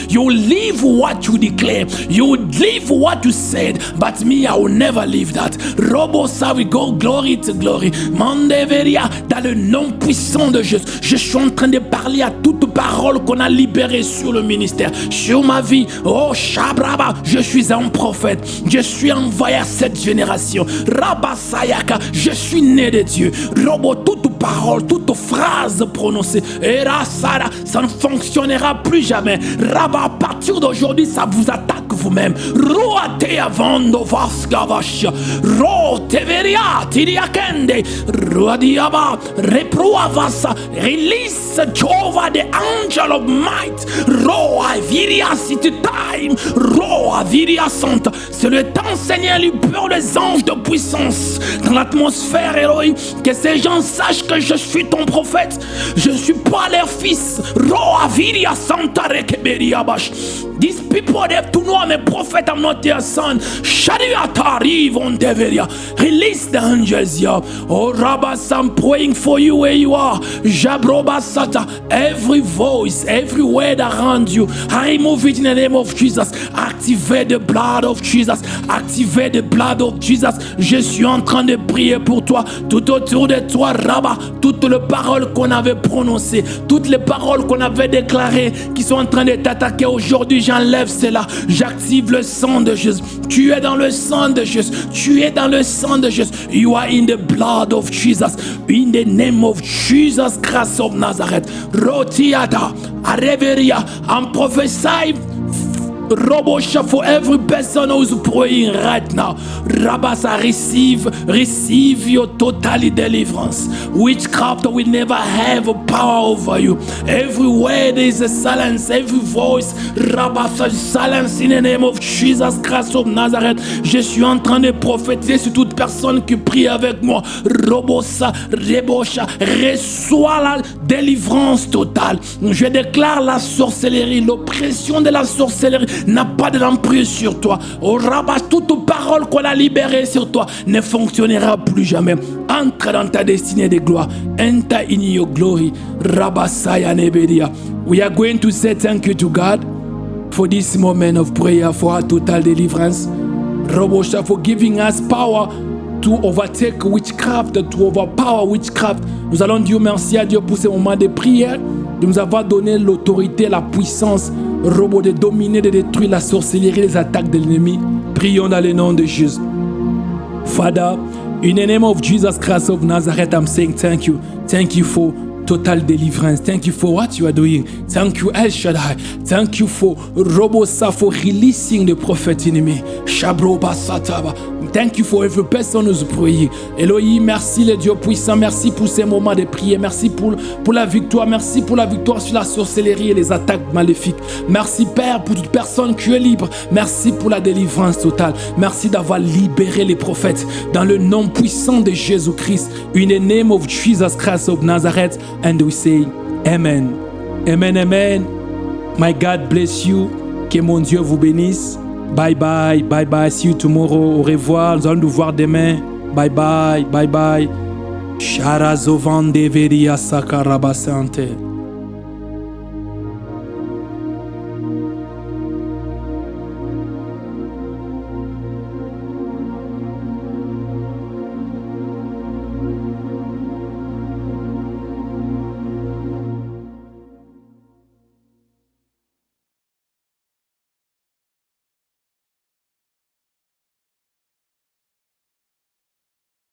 You live what you declare. You live what you said. But me, I will never leave that. Robosa, we go glory to glory. Mandeveria, dans le nom puissant de Jésus. Je suis en train de parler à toute parole qu'on a libérée sur le ministère, sur ma vie. Oh, Shabraba, je suis un prophète. Je suis envoyé à cette génération. Rabba Sayaka, je suis né de Dieu. Robo, toute parole, toute phrase prononcée, ça ne fonctionnera plus jamais. Rabba, à partir d'aujourd'hui, ça vous attaque vous-même. Roatea vando vascavasha, roteveria tiriakende, roadiaba, reproavasa, release Jehovah the angel of might, roa viria city time, roa viria santa. C'est le temps, Seigneur, libère les anges de puissance dans l'atmosphère, Elohim, que ces gens sachent que je suis ton prophète, je suis pas leur fils. Roa viria santa rekeberia bash. These people, they have to know I'm a prophet, I'm not their son. Shariatari on deveria. Release the angels here. Oh Rabas, I'm praying for you where you are. Jabrobasata. Every voice, every word around you, I remove it in the name of Jesus. Activate the blood of Jesus. Activate the blood of Jesus. Je suis en train de prier pour toi. Tout autour de toi, Rabba, toutes les paroles qu'on avait prononcées, toutes les paroles qu'on avait déclarées, qui sont en train de t'attaquer aujourd'hui, j'enlève cela. J'active le sang de Jésus. Tu es dans le sang de Jésus. Tu es dans le sang de Jésus. You are in the blood of Jesus. In the name of Jesus Christ of Nazareth. Rotiada, Areveria, I'm prophesying Robosha for every person who's praying right now. Rabasa, receive your total deliverance. Witchcraft will never have a power over you. Every word is a silence, every voice, Rabasa, silence in the name of Jesus Christ of Nazareth. Je suis en train de prophétiser sur toute personne qui prie avec moi. Robosa, Rebosha, reçois la délivrance totale. Je déclare la sorcellerie, l'oppression de la sorcellerie n'a pas de l'emprise sur toi. Oh Rabba, toute parole qu'on a libérée sur toi ne fonctionnera plus jamais. Entre dans ta destinée de gloire. Enter in your glory. Rabba Saya Nebedia. We are going to say thank you to God for this moment of prayer, for our total deliverance. Robosha, for giving us power to overtake witchcraft, to overpower witchcraft. Nous allons dire merci à Dieu pour ce moment de prière, de nous avoir donné l'autorité, la puissance, Robot, de dominer, de détruire la sorcellerie, les attaques de l'ennemi. Prions dans le nom de Jésus. Father, in the name of Jesus Christ of Nazareth, I'm saying thank you. Thank you for total deliverance. Thank you for what you are doing. Thank you, El Shaddai. Thank you for Robosa, for releasing the prophet in me. Shabroba Sataba. Thank you for every person who's praying. Elohim, merci le Dieu puissant. Merci pour ces moments de prière. Merci pour la victoire. Merci pour la victoire sur la sorcellerie et les attaques maléfiques. Merci Père pour toute personne qui est libre. Merci pour la délivrance totale. Merci d'avoir libéré les prophètes dans le nom puissant de Jésus-Christ. In the name of Jesus Christ of Nazareth. And we say Amen. Amen, Amen. My God bless you. Que mon Dieu vous bénisse. Bye bye, bye bye. See you tomorrow. Au revoir. Nous allons nous voir demain. Bye bye, bye bye. Sharazovande veria sakarabasante.